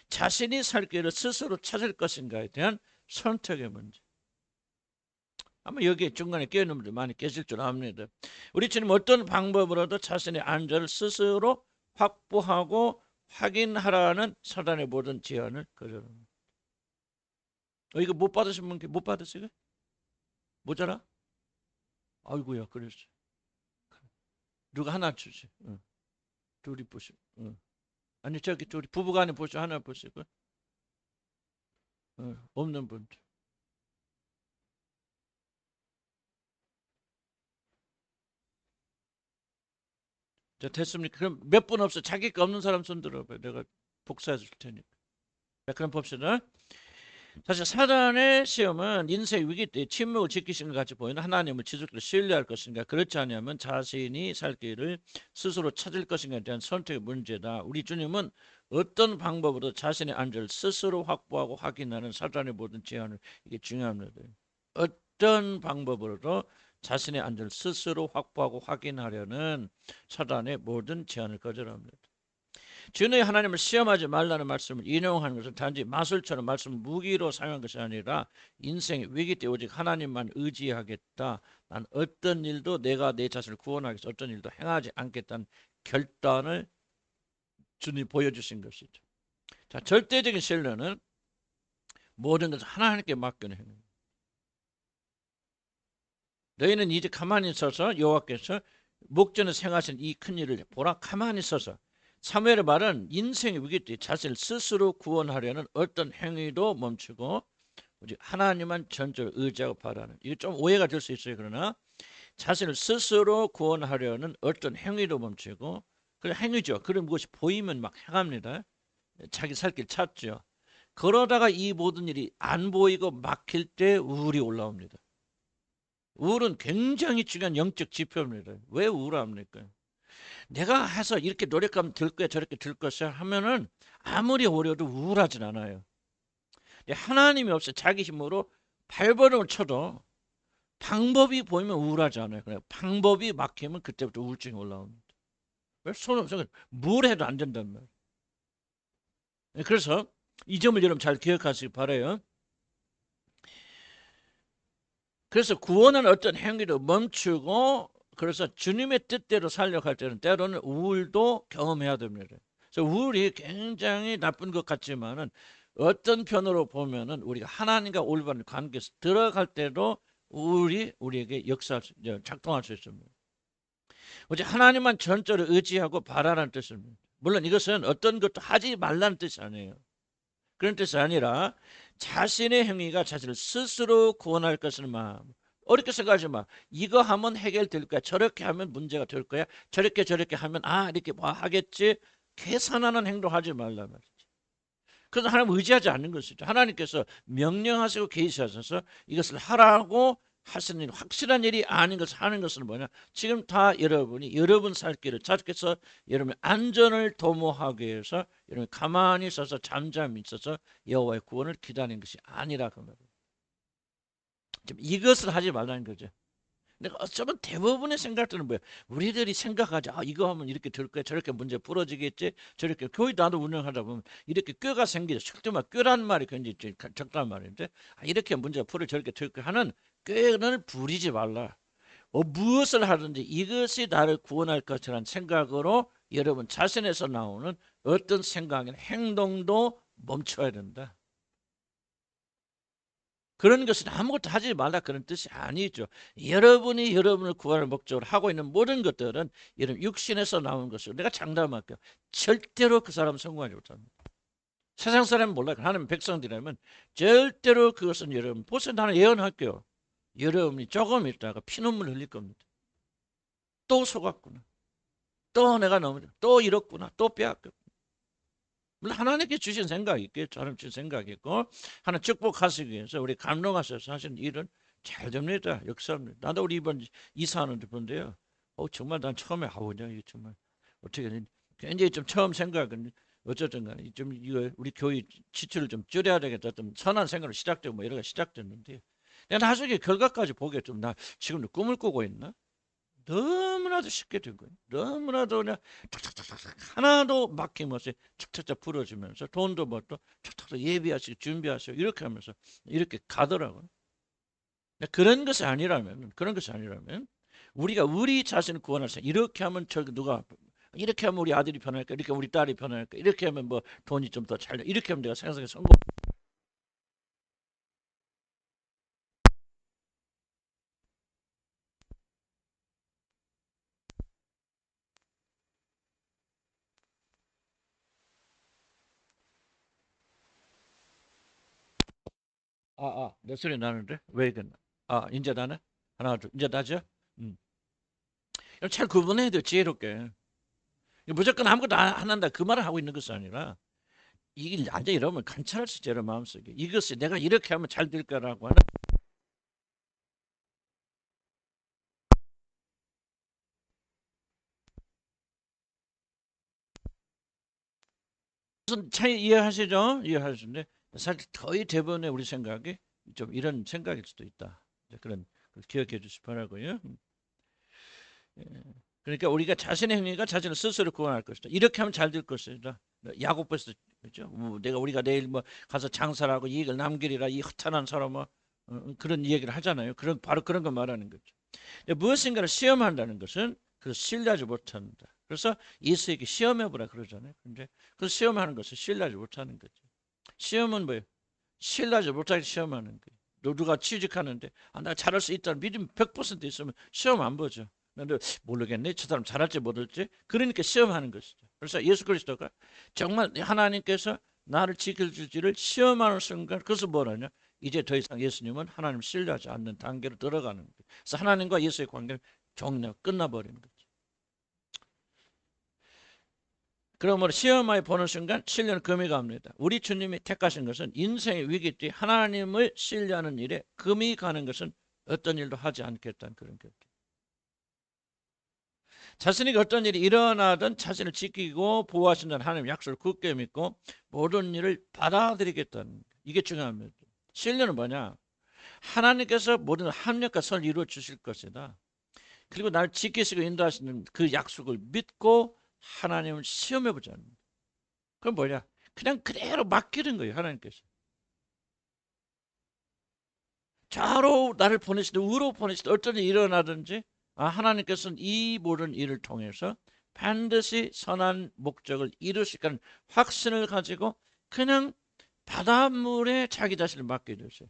자신이 살 길을 스스로 찾을 것인가에 대한 선택의 문제. 아마 여기 중간에 깨어있는 분들 많이 계실 줄 압니다. 우리 주님 어떤 방법으로도 자신의 안전을 스스로 확보하고 확인하라는 사단의 모든 제안을 거절합니다. 이거 못 받으신 분 못 받으세요? 모자라? 아이고야, 그랬어. 누가 하나 주지. 둘이 보시. 아니 저기 둘이 부부간에 보시고 하나 보시고. 없는 분들. 자, 됐습니까? 그럼 몇 분 없어? 자기 거 없는 사람 손 들어봐요. 내가 복사해 줄 테니까. 자, 그럼 봅시다. 사실 사단의 시험은 인생 위기 때 침묵을 지키신 것 같이 보이는 하나님을 지속적으로 신뢰할 것인가, 그렇지 않으면 자신이 살 길을 스스로 찾을 것인가에 대한 선택의 문제다. 우리 주님은 어떤 방법으로 자신의 안전을 스스로 확보하고 확인하는 사단의 모든 제안을, 이게 중요합니다. 어떤 방법으로도 자신의 안전을 스스로 확보하고 확인하려는 사단의 모든 제안을 거절합니다. 주의 하나님을 시험하지 말라는 말씀을 인용하는 것은 단지 마술처럼 말씀을 무기로 사용한 것이 아니라 인생의 위기 때 오직 하나님만 의지하겠다. 난 어떤 일도 내가 내 자신을 구원하기 위해서 어떤 일도 행하지 않겠다는 결단을 주님이 보여주신 것이죠. 자, 절대적인 신뢰는 모든 것을 하나님께 맡기는 행위입니다. 너희는 이제 가만히 서서 여호와께서 목전에 행하신 이 큰 일을 보라. 가만히 서서. 사무엘의 말은 인생의 위기 때 자신을 스스로 구원하려는 어떤 행위도 멈추고 오직 하나님만 전적으로 의지하고 바라는, 이게 좀 오해가 될 수 있어요. 그러나 자신을 스스로 구원하려는 어떤 행위도 멈추고, 그래 행위죠. 그런 무엇이 보이면 막 행합니다. 자기 살 길 찾죠. 그러다가 이 모든 일이 안 보이고 막힐 때 우울이 올라옵니다. 우울은 굉장히 중요한 영적 지표입니다. 왜 우울합니까? 내가 해서 이렇게 노력하면 될 거야, 저렇게 될 것이야 하면은 아무리 어려도 우울하진 않아요. 하나님이 없어 자기 힘으로 발버둥을 쳐도 방법이 보이면 우울하지 않아요. 그냥 방법이 막히면 그때부터 우울증이 올라옵니다. 왜 손을 뭘 해도 안 된단 말이에요. 그래서 이 점을 여러분 잘 기억하시기 바라요. 그래서 구원은 어떤 행위도 멈추고, 그래서 주님의 뜻대로 살려갈 때는 때로는 우울도 경험해야 됩니다. 그래서 우울이 굉장히 나쁜 것 같지만은 어떤 편으로 보면은 우리가 하나님과 올바른 관계에서 들어갈 때도 우울이 우리에게 작동할 수 있습니다. 오직 하나님만 전적으로 의지하고 바라라는 뜻입니다. 물론 이것은 어떤 것도 하지 말라는 뜻이 아니에요. 그런 뜻이 아니라 자신의 행위가 자신을 스스로 구원할 것을 마음. 어렵게 생각하지 마. 이거 하면 해결될 거야. 저렇게 하면 문제가 될 거야. 저렇게 하면 이렇게 뭐 하겠지. 계산하는 행동하지 말라 말이지. 그래서 하나님 의지하지 않는 것이죠. 하나님께서 명령하시고 계시하셔서 이것을 하라고 하시는 일, 확실한 일이 아닌 것을 하는 것은 뭐냐? 지금 다 여러분이 여러분 살 길을 찾겠어, 여러분의 안전을 도모하기 위해서 여러분이 가만히 서서 잠잠히 있어서 여호와의 구원을 기다리는 것이 아니라 그 말이에요. 이것을 하지 말라는 거죠. 근데 어쩌면 대부분의 생각들은 뭐야? 우리들이 생각하지, 이거 하면 이렇게 될 거야, 저렇게 문제 풀어지겠지, 저렇게 교회 나도 운영하다 보면 이렇게 꾀가 생기죠. 실제로 꾀란 말이 굉장히 적단 말인데, 이렇게 문제가 풀어 저렇게 될 거야 하는 꾀를 부리지 말라. 무엇을 하든지 이것이 나를 구원할 것이라는 생각으로 여러분 자신에서 나오는 어떤 생각이나 행동도 멈춰야 된다. 그런 것은 아무것도 하지 말라 그런 뜻이 아니죠. 여러분이 여러분을 구원할 목적으로 하고 있는 모든 것들은 이런 육신에서 나온 것을 내가 장담할게요. 절대로 그 사람 성공하지 못합니다. 세상 사람은 몰라요. 하나님 백성들이라면 절대로 그것은 여러분 벌써 나는 예언할게요. 여러분이 조금 있다가 피눈물 흘릴 겁니다. 또 속았구나. 또 내가 너무 또 이렇구나. 또 빼앗겼구나. 물론 하나님께 주신 생각이 있겠죠. 하나님 주신 생각이 있고 하나님 축복하시기 위해서 우리 감동하셔서 하시는 일은 잘 됩니다. 역사입니다. 나도 우리 이번 이사하는 데 본데요. 정말 난 처음에 아우냐 이게 정말 어떻게 굉장히 좀 처음 생각은 어쨌든 간에 좀 이거 우리 교회 지출을 좀 줄여야 되겠다. 좀 선한 생각으로 시작되고 뭐 여러 가지 시작됐는데 내가 나중에 결과까지 보게 좀 나 지금도 꿈을 꾸고 있나? 너무나도 쉽게 된 거예요. 너무나도 그냥 탁탁탁탁 하나도 막힘없이 탁탁탁 풀어주면서 돈도 벌고 탁탁탁 예비하시고 준비하시고 이렇게 하면서 이렇게 가더라고요. 그런 것이 아니라면 우리가 우리 자신을 구원할 수 이렇게 하면 저기 누가 이렇게 하면 우리 아들이 편할까 이렇게 하면 우리 딸이 편할까 이렇게 하면 뭐 돈이 좀 더 잘 이렇게 하면 내가 세상에 성공 내 소리 나는데 왜 이랬나 이제 나네 하나 둘 이제 나죠 음. 잘 구분해야 돼요 지혜롭게 무조건 아무것도 안 한다 그 말을 하고 있는 것이 아니라 이게 앉아 이러면 관찰할 수 있죠 마음속에 이것이 내가 이렇게 하면 잘 될 거라고 하는 무슨 차이 이해하시죠? 이해하시는데 사실 거의 대부분의 우리 생각이 좀 이런 생각일 수도 있다. 그런 걸 기억해 주시 기 바라고요. 예. 그러니까 우리가 자신의 행위가 자신을 스스로 구원할 것이다. 이렇게 하면 잘 될 것이다. 야고보에서 그렇죠. 우리가 내일 뭐 가서 장사를 하고 이익을 남기리라 이 허탄한 사람아 그런 얘기를 하잖아요. 바로 그런 거 말하는 거죠. 무엇인가를 시험한다는 것은 그 신뢰하지 못한다. 그래서 예수에게 시험해보라 그러잖아요. 근데 그 시험하는 것은 신뢰하지 못하는 거죠. 시험은 뭐예요? 신뢰하지 못하게 시험하는 거예요. 누가 취직하는데 나 잘할 수 있다는 믿음 100% 있으면 시험 안 보죠. 근데 모르겠네. 저 사람 잘할지 못할지. 그러니까 시험하는 것이죠. 그래서 예수 그리스도가 정말 하나님께서 나를 지켜줄지를 시험하는 순간 그것을 뭐라냐? 이제 더 이상 예수님은 하나님 신뢰하지 않는 단계로 들어가는 거예요. 그래서 하나님과 예수의 관계는 종료 끝나버리는 거죠. 그러므로 시험하여 보는 순간 신뢰는 금이 갑니다. 우리 주님이 택하신 것은 인생의 위기 때 하나님을 신뢰하는 일에 금이 가는 것은 어떤 일도 하지 않겠다는 그런 거죠. 자신에게 어떤 일이 일어나든 자신을 지키고 보호하신다는 하나님의 약속을 굳게 믿고 모든 일을 받아들이겠다는 거예요. 이게 중요합니다. 신뢰는 뭐냐? 하나님께서 모든 합력과 선을 이루어 주실 것이다. 그리고 나를 지키시고 인도하시는 그 약속을 믿고 하나님을 시험해 보자는 거예요. 그럼 뭐냐? 그냥 그대로 맡기는 거예요. 하나님께서. 좌로 나를 보내시든 우로 보내시든 어떤 일이 일어나든지 하나님께서는 이 모든 일을 통해서 반드시 선한 목적을 이루실 거라는 확신을 가지고 그냥 바닷물에 자기 자신을 맡겨주세요.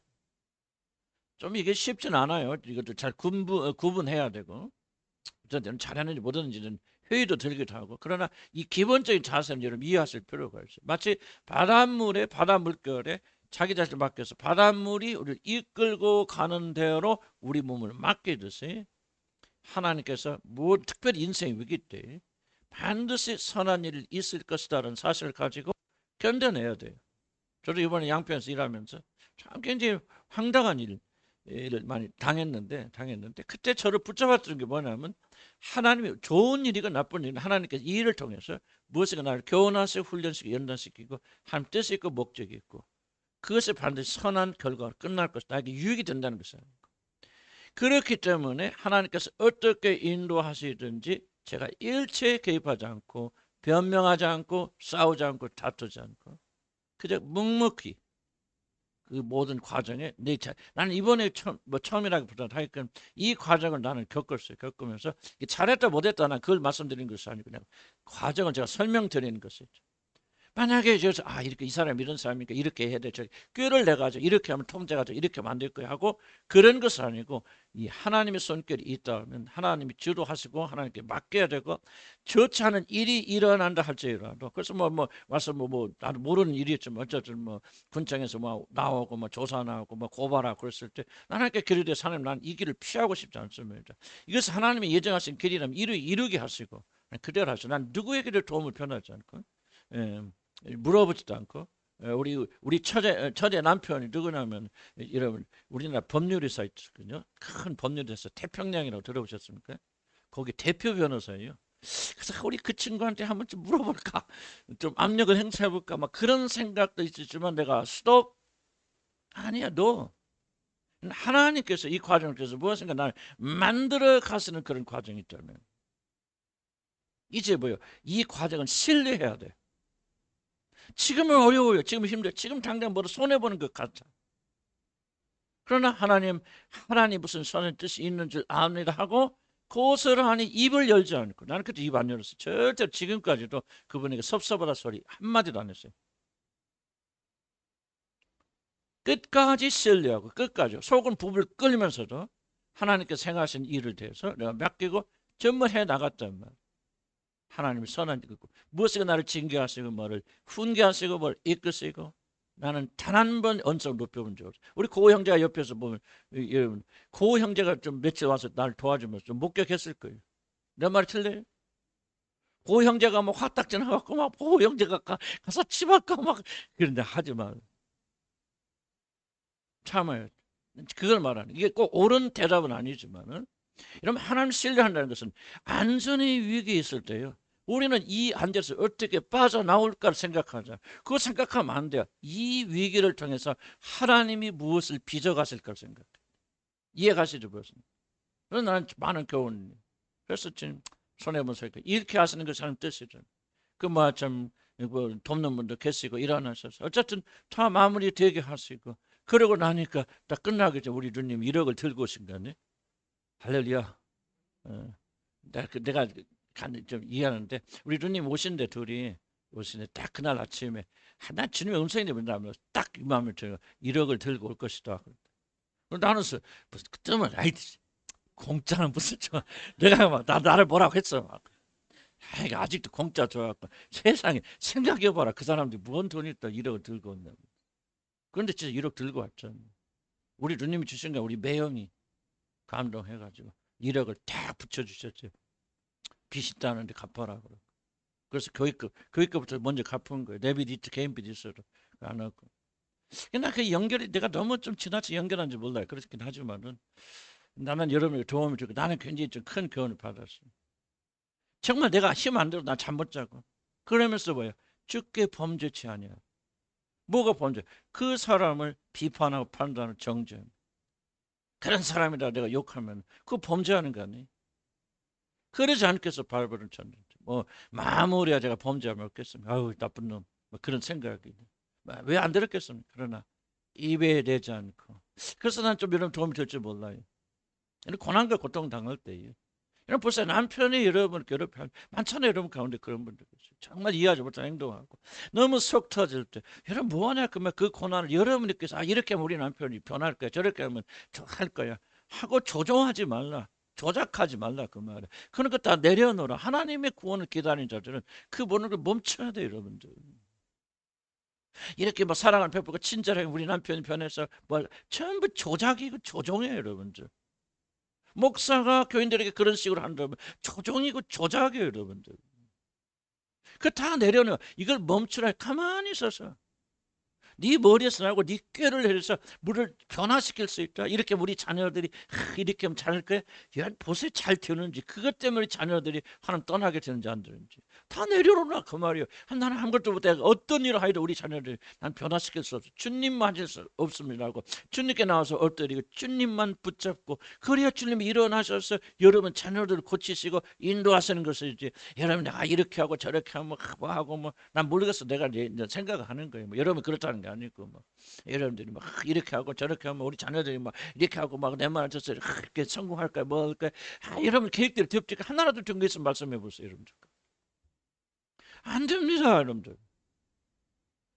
좀 이게 쉽진 않아요. 이것도 잘 구분해야 되고 어쨌든 잘하는지 못하는지는 회의도 들기도 하고 그러나 이 기본적인 자세는 여러분 이해하실 필요가 있어요. 마치 바닷물에 바닷물결에 자기 자신을 맡겨서 바닷물이 우리를 이끌고 가는 대로 우리 몸을 맡기듯이 하나님께서 특별히 인생 위기 때 반드시 선한 일이 있을 것이라는 사실을 가지고 견뎌내야 돼요. 저도 이번에 양평에서 일하면서 참 굉장히 황당한 일을 많이 당했는데 그때 저를 붙잡았던 게 뭐냐면 하나님이 좋은 일이건 나쁜 일이건 하나님께서 이 일을 통해서 무엇인가 나를 교훈하시고 훈련시키고 연단시키고 하나님 뜻이 있고 목적이 있고 그것이 반드시 선한 결과로 끝날 것이다. 나에게 유익이 된다는 것이에요. 그렇기 때문에 하나님께서 어떻게 인도하시든지 제가 일체에 개입하지 않고 변명하지 않고 싸우지 않고 다투지 않고 그저 묵묵히 그 모든 과정에 나는 이번에 처음이라기보다는 하여간 이 과정을 나는 겪었어요. 겪으면서 잘했다 못했다 난 그걸 말씀드리는 것이 아니고 그냥 과정을 제가 설명드리는 것이죠. 만약에 저서 이렇게 이 사람이 이런 사람이니까 이렇게 해야 돼. 저 꾀를 내 가지고 이렇게 하면 통제가 돼. 이렇게 만들 거야 하고 그런 것은 아니고 이 하나님의 손길이 있다면 하나님이 주도하시고 하나님께 맡겨야 되고 좋지 않은 일이 일어난다 할지라도 그래서 뭐 와서 나도 모르는 일이었지만 어쨌든 뭐 군청에서 뭐 나오고 뭐 조사 나오고 뭐 고발하고 그랬을 때 하나님께 기도해 하나님 난 이 길을 피하고 싶지 않습니다. 이것은 하나님이 예정하신 길이라면 이루게 하시고 그대로 하시고 난 누구에게도 도움을 변하지 않고 예, 물어보지도 않고 우리 처제 남편이 누구냐면 여러분 우리나라 법률의사 있거든요. 큰 법률의사 태평양이라고 들어보셨습니까? 거기 대표 변호사예요. 그래서 우리 그 친구한테 한번 좀 물어볼까, 좀 압력을 행사해볼까, 막 그런 생각도 있었지만 내가 스톱 아니야 너 하나님께서 이 과정을 통해서 무엇인가 나를 만들어 가시는 그런 과정이 있다면 이제 뭐요? 이 과정을 신뢰해야 돼. 지금은 어려워요. 지금 힘들어. 지금 당장 뭐를 손해보는 것 같아. 그러나 하나님 무슨 선한 뜻이 있는 줄 압니다 하고 고스란히 입을 열지 않고 나는 그때 입 안 열었어요. 절대로 지금까지도 그분에게 섭섭하다 소리 한마디도 안 했어요. 끝까지 신뢰하고 끝까지 속은 부불 끓이면서도 하나님께서 행하신 일을 대해서 내가 맡기고 전무해 나갔단 말이에요. 하나님이 선한 일 무엇을 나를 징계하시고 뭐를 훈계하시고 뭘 이끄시고 나는 단 한 번 언성을 높여본 적 없어요. 우리 고 형제가 옆에서 보면 여러분 고 형제가 좀 며칠 와서 나를 도와주면서 좀 목격했을 거예요. 내 말이 틀려요? 고 형제가 뭐 화딱지 나갖고 막고 형제가 가서 치받고 막 그런데 하지 마. 참아요. 그걸 말하는 이게 꼭 옳은 대답은 아니지만은 이러면 하나님 신뢰한다는 것은 안전의 위기에 있을 때요. 우리는 이 안전에서 어떻게 빠져나올까 생각하자. 그거 생각하면 안 돼요. 이 위기를 통해서 하나님이 무엇을 빚어가실까 생각해. 이해가시죠, 벌써? 그래서 나는 많은 교훈. 그래서 지금 손해본 소리가 이렇게 하시는 것이 하나님 뜻이죠. 그뭐참 돕는 분도 계시고 일어나셔서 어쨌든 다 마무리 되게 하시고 그러고 나니까 다 끝나겠죠. 우리 주님 1억을 들고 오신 거 아니에요? 할렐루야. 어, 내가 좀 이해하는데 우리 누님 오신데 둘이 오신데 딱 그날 아침에 난 주님의 음성이 들리면 딱이 마음에 들어 1억을 들고 올 것이다. 나는 그때만 아이 공짜는 무슨 내가 막 나를 뭐라고 했어 막. 아직도 공짜 줘갖고 세상에 생각해봐라 그 사람들이 뭔 돈이 있다 1억을 들고 온다고. 그런데 진짜 1억 들고 왔잖아. 우리 누님이 주신 거 우리 매형이 감동해가지고 1억을 딱 붙여주셨죠. 빚 있다는데 갚아라. 그래서 교육급부터 먼저 갚은 거예요. 내빚 있죠. 개인빚 있어도 안 하고. 그러나 그 연결이 내가 너무 좀 지나쳐 연결한지 몰라요. 그렇긴 하지만은 나는 여러분에게 도움을 주고 나는 굉장히 좀 큰 교훈을 받았어요. 정말 내가 힘 안 들어 나 잠 못 자고 그러면서 뭐야 주께 범죄치 아니야. 뭐가 범죄? 그 사람을 비판하고 판단하는 정죄. 그런 사람이라 내가 욕하면 그거 범죄하는 거 아니에요? 그러지 않겠어 발버둥 쳤는데 뭐 마무리야 제가 범죄하면 없겠습니까? 아유 나쁜 놈 뭐 그런 생각이 왜 안 들었겠습니까? 그러나 입에 대지 않고 그래서 난 좀 이런 도움이 될 줄 몰라요. 이런 고난과 고통 당할 때예요. 여러분 벌써 남편이 여러분을 괴롭혀 많잖아요. 여러분 가운데 그런 분들 정말 이해하지 못한 행동하고 너무 속 터질 때 여러분 뭐하냐 그러면 그 고난을 여러분께서 이렇게 하면 우리 남편이 변할 거야 저렇게 하면 저 할 거야 하고 조종하지 말라. 조작하지 말라 그 말에. 그러니까 다 내려놓으라. 하나님의 구원을 기다리는 자들은 그 모든 걸 멈춰야 돼요, 여러분들. 이렇게 뭐 사랑을 베풀고 친절하게 우리 남편이 변해서 뭐 전부 조작이고 조종이에요, 여러분들. 목사가 교인들에게 그런 식으로 한다면 조종이고 조작이에요, 여러분들. 그 다 내려놓아. 이걸 멈추라. 가만히 있어서. 네 머리에서 나고 네 꾀를 내려서 물을 변화시킬 수 있다. 이렇게 우리 자녀들이 이렇게 하면 잘할 거야. 보세요 잘 되는지 그것 때문에 자녀들이 하나님 떠나게 되는지 안 되는지 다 내려놓으라 그 말이에요. 나는 아무것도 못해 어떤 일을 하여도 우리 자녀들이 난 변화시킬 수 없어. 주님만 하실 수 없습니다고 주님께 나와서 엎드리고 주님만 붙잡고 그래야 주님이 일어나셔서 여러분 자녀들을 고치시고 인도하시는 것이지. 여러분 내가 이렇게 하고 저렇게 하면 뭐 하고 뭐 난 모르겠어. 내가 이제 생각을 하는 거예요. 뭐 여러분 그렇다는 게 아니고 뭐 여러분들이 막 이렇게 하고 저렇게 하면 우리 자녀들이 막 이렇게 하고 막 내 말을 듣서 이렇게 성공할까 뭐 할까 여러분 계획대로 되옵니까? 하나라도 된 거 있으면 말씀해 보세요 여러분들. 안 됩니다 여러분들.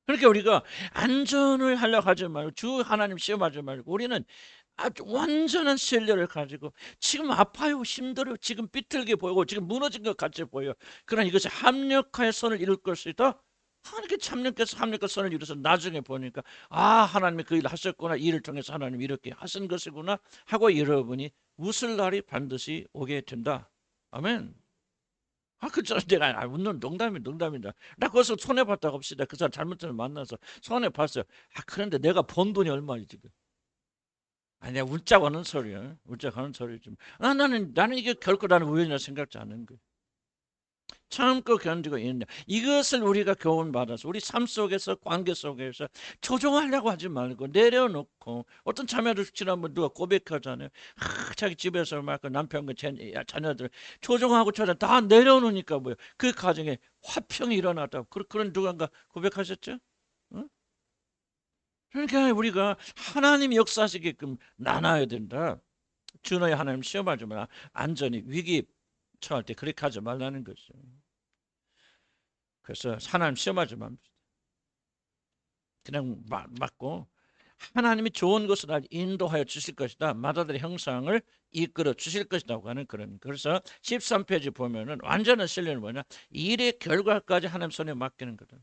그러니까 우리가 안전을 하려고 하지 말고 주 하나님 시험하지 말고 우리는 아주 완전한 신뢰를 가지고 지금 아파요, 힘들어요, 지금 삐뚤게 보이고 지금 무너진 것 같이 보여요. 그러나 이것이 합력하여 선을 이룰 것이다. 하나님께 참여께서 합력과 선을 이루어서 나중에 보니까 하나님이 그 일을 하셨구나, 이 일을 통해서 하나님이 이렇게 하신 것이구나 하고 여러분이 웃을 날이 반드시 오게 된다. 아멘. 그죠. 내가 웃는 농담이다. 나 거기서 손해봤다고 합시다. 그 사람 잘못되면 만나서 손해봤어요. 그런데 내가 번 돈이 얼마지 지금. 내가 웃자고 하는 소리야. 웃자고 하는 소리지. 나는 이게 결코 나는 우연이라 생각지 않는 거야. 참고 견디고 있는데 이것을 우리가 교훈받아서 우리 삶 속에서 관계 속에서 조종하려고 하지 말고 내려놓고 어떤 자매들 지난번 누가 고백하잖아요. 자기 집에서 막 그 남편과 자녀들 조종하고 다 내려놓으니까 뭐요? 그 가정에 화평이 일어났다고 그런 누군가 고백하셨죠? 응? 그러니까 우리가 하나님이 역사하시게끔 나눠야 된다. 주너의 하나님 시험하지 마라. 안전히 위기 처할 때 그렇게 하지 말라는 거죠. 그래서 하나님 시험하지 맙니다. 그냥 맞고 하나님이 좋은 것을 인도하여 주실 것이다. 마다들의 형상을 이끌어 주실 것이라고 하는 그런. 그래서 13페이지 보면은 완전한 신뢰는 뭐냐? 일의 결과까지 하나님 손에 맡기는 거다.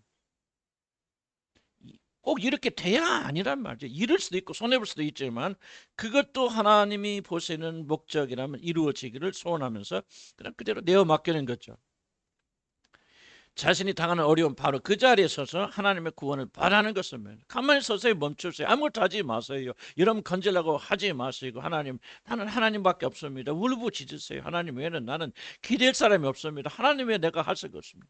꼭 이렇게 돼야 아니란 말이죠. 이룰 수도 있고 손해볼 수도 있지만 그것도 하나님이 보시는 목적이라면 이루어지기를 소원하면서 그냥 그대로 내어 맡기는 거죠. 자신이 당하는 어려움 바로 그 자리에 서서 하나님의 구원을 바라는 것입니다. 가만히 서서히 멈추세요. 아무것도 하지 마세요. 여러분 건지려고 하지 마시고 나는 하나님밖에 없습니다. 울부짖으세요. 하나님 외에는 나는 기댈 사람이 없습니다. 하나님 외에 내가 할 수가 없습니다.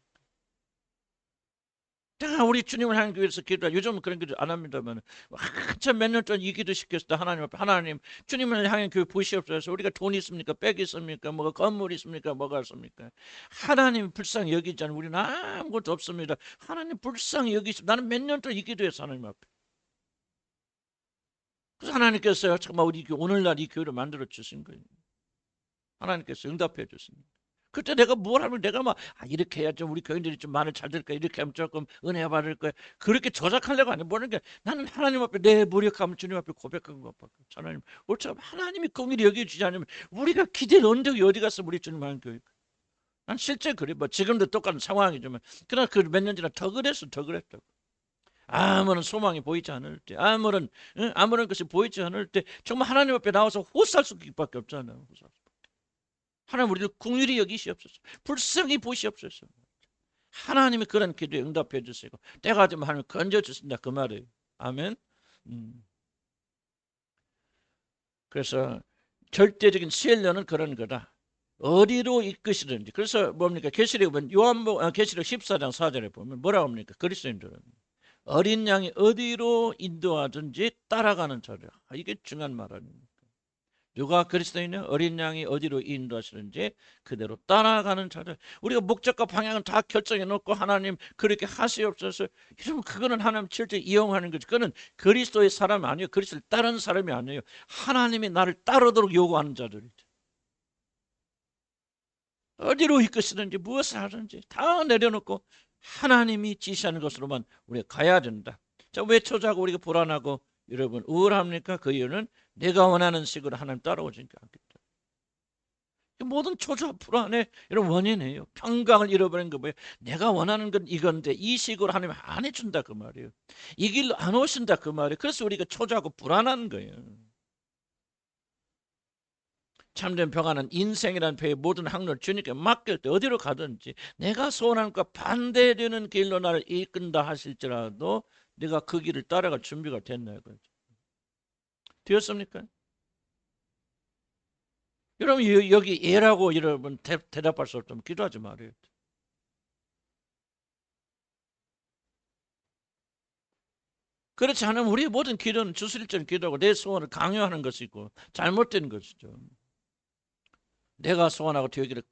제가 우리 주님을 향한 교회에서 기도하 요즘은 그런 기도 안 합니다만 한참 몇 년 전 이 기도 시켰을 하나님 앞에 하나님 주님을 향한 교회 보시옵소서. 우리가 돈이 있습니까? 백이 있습니까? 뭐가 건물이 있습니까? 뭐가 있습니까? 하나님 불쌍히 여기지 않으면 우리는 아무것도 없습니다. 하나님 불쌍히 여기시. 나는 몇 년 동안 이 기도했어 하나님 앞에. 그래서 하나님께서 정말 우리 오늘날 이 교회를 만들어 주신 거예요. 하나님께서 응답해 주십니다. 그때 내가 뭘 하면 내가 막 이렇게 해야 좀 우리 교인들이 좀 말을 잘 들을 거야. 이렇게 하면 조금 은혜 받을 거야. 그렇게 조작하려고 안 해. 뭐는 게 나는 하나님 앞에 내 무력함을 주님 앞에 고백한 것밖에. 하나님, 옳죠. 하나님이 긍휼히 여겨주지 않으면 우리가 기대 넣은 적이 어디 갔어? 우리 주님 하는 교회. 난 실제 그래. 뭐 지금도 똑같은 상황이지만 그러나 그 몇 년 전에 더 그랬다고. 아무런 소망이 보이지 않을 때, 아무런 것이 보이지 않을 때 정말 하나님 앞에 나와서 호소할 수밖에 없잖아요. 하나님 우리를 긍휼히 여기시옵소서. 불쌍히 보시옵소서. 하나님이 그런 기도에 응답해 주시고 때가 되면 하나님 건져 주신다 그 말이에요. 아멘. 그래서 절대적인 시련은 그런 거다. 어디로 이끄시든지. 그래서 뭡니까? 계시록 14장 4절에 보면 뭐라고 합니까? 그리스도인들은 어린 양이 어디로 인도하든지 따라가는 자라. 이게 중요한 말 아닙니까? 누가 그리스도인은 어린 양이 어디로 인도하시는지 그대로 따라가는 자들. 우리가 목적과 방향을 다 결정해 놓고 하나님 그렇게 하시옵소서. 이러면 그거는 하나님 철저히 이용하는 거지. 그거는 그리스도의 사람이 아니에요. 그리스도를 따르는 사람이 아니에요. 하나님이 나를 따르도록 요구하는 자들이죠. 어디로 이끄시는지 무엇을 하든지 다 내려놓고 하나님이 지시하는 것으로만 우리가 가야 된다. 자, 왜 초조하고 우리가 불안하고 여러분 우울합니까? 그 이유는 내가 원하는 식으로 하나님 따라오지 않기 때문에. 모든 초조 불안의 이런 원인이에요. 평강을 잃어버린 거 뭐예요? 내가 원하는 건 이건데 이 식으로 하나님 안 해준다 그 말이에요. 이 길로 안 오신다 그 말이에요. 그래서 우리가 초조하고 불안한 거예요. 참된 평안은 인생이라는 배의 모든 항로를 주님께 맡길 때 어디로 가든지 내가 소원하는 것과 반대되는 길로 나를 이끈다 하실지라도 내가 그 길을 따라갈 준비가 됐나요? 되었습니까? 여러분 여기 예라고 여러분 대답할 수 없다면 기도하지 말아요. 그렇지 않으면 우리의 모든 기도는 주술적인 기도하고 내 소원을 강요하는 것이고 잘못된 것이죠. 내가 소원하고 되기를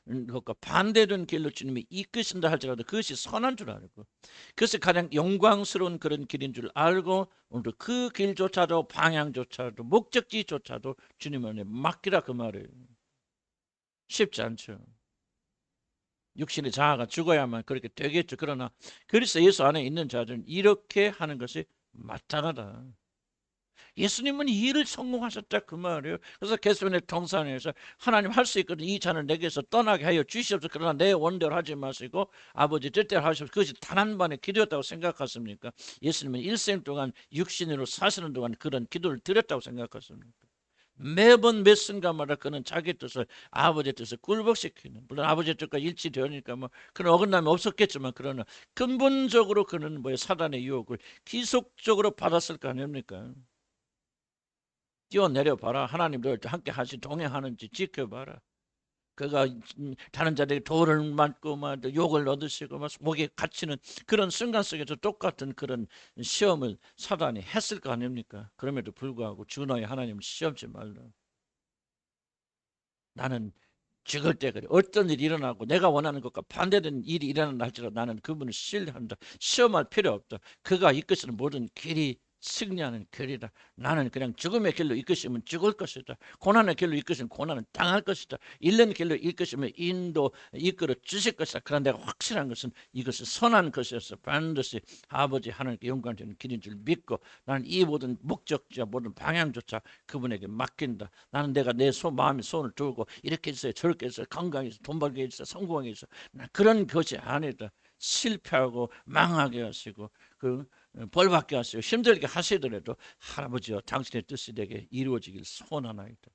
그것과 반대된 길로 주님이 이끄신다 할지라도 그것이 선한 줄 알고 그것이 가장 영광스러운 그런 길인 줄 알고 오늘도 그 길조차도 방향조차도 목적지조차도 주님 안에 맡기라 그 말이에요. 쉽지 않죠. 육신의 자아가 죽어야만 그렇게 되겠죠. 그러나 그리스도 예수 안에 있는 자들은 이렇게 하는 것이 마땅하다. 예수님은 이 일을 성공하셨다 그 말이에요. 그래서 겟세마네 동산에서 하나님 할 수 있거든 이 잔을 내게서 떠나게 하여 주시옵소서. 그러나 내 원대로 하지 마시고 아버지 뜻대로 하시옵소서. 그것이 단 한 번의 기도였다고 생각하십니까? 예수님은 일생 동안 육신으로 사시는 동안 그런 기도를 드렸다고 생각하십니까? 매번 몇 순간마다 그는 자기 뜻을 아버지의 뜻을 굴복시키는, 물론 아버지의 뜻과 일치되니까 뭐 그런 어긋남이 없었겠지만 그러나 근본적으로 그는 뭐예요? 사단의 유혹을 기속적으로 받았을 거 아닙니까? 뛰어내려 봐라. 하나님도 함께 하시 동행하는지 지켜봐라. 그가 다른 자들에게 돌을 맞고 막 욕을 얻으시고 막 목에 갇히는 그런 순간 속에서 똑같은 그런 시험을 사단이 했을 거 아닙니까? 그럼에도 불구하고 주 너의 하나님을 시험치 말라. 나는 죽을 때 그래. 어떤 일이 일어나고 내가 원하는 것과 반대되는 일이 일어난다 할지라도 나는 그분을 신뢰한다. 시험할 필요 없다. 그가 이끄시는 모든 길이 승리하는 길이다. 나는 그냥 죽음의 길로 이끄시면 죽을 것이다. 고난의 길로 이끄시면 고난은 당할 것이다. 일련의 길로 이끄시면 인도 이끌어 주실 것이다. 그러나 내가 확실한 것은 이것이 선한 것이어서 반드시 아버지 하나님께 영광되는 길인 줄 믿고 나는 이 모든 목적지와 모든 방향조차 그분에게 맡긴다. 나는 내가 내 마음에 손을 두고 이렇게 해서 저렇게 해서 건강해서 돈 벌게 해서 성공하게 해서 그런 것이 아니다. 실패하고 망하게 하시고 벌 받게 하시고 힘들게 하시더라도 할아버지여 당신의 뜻이 내게 이루어지길 소원하나이다.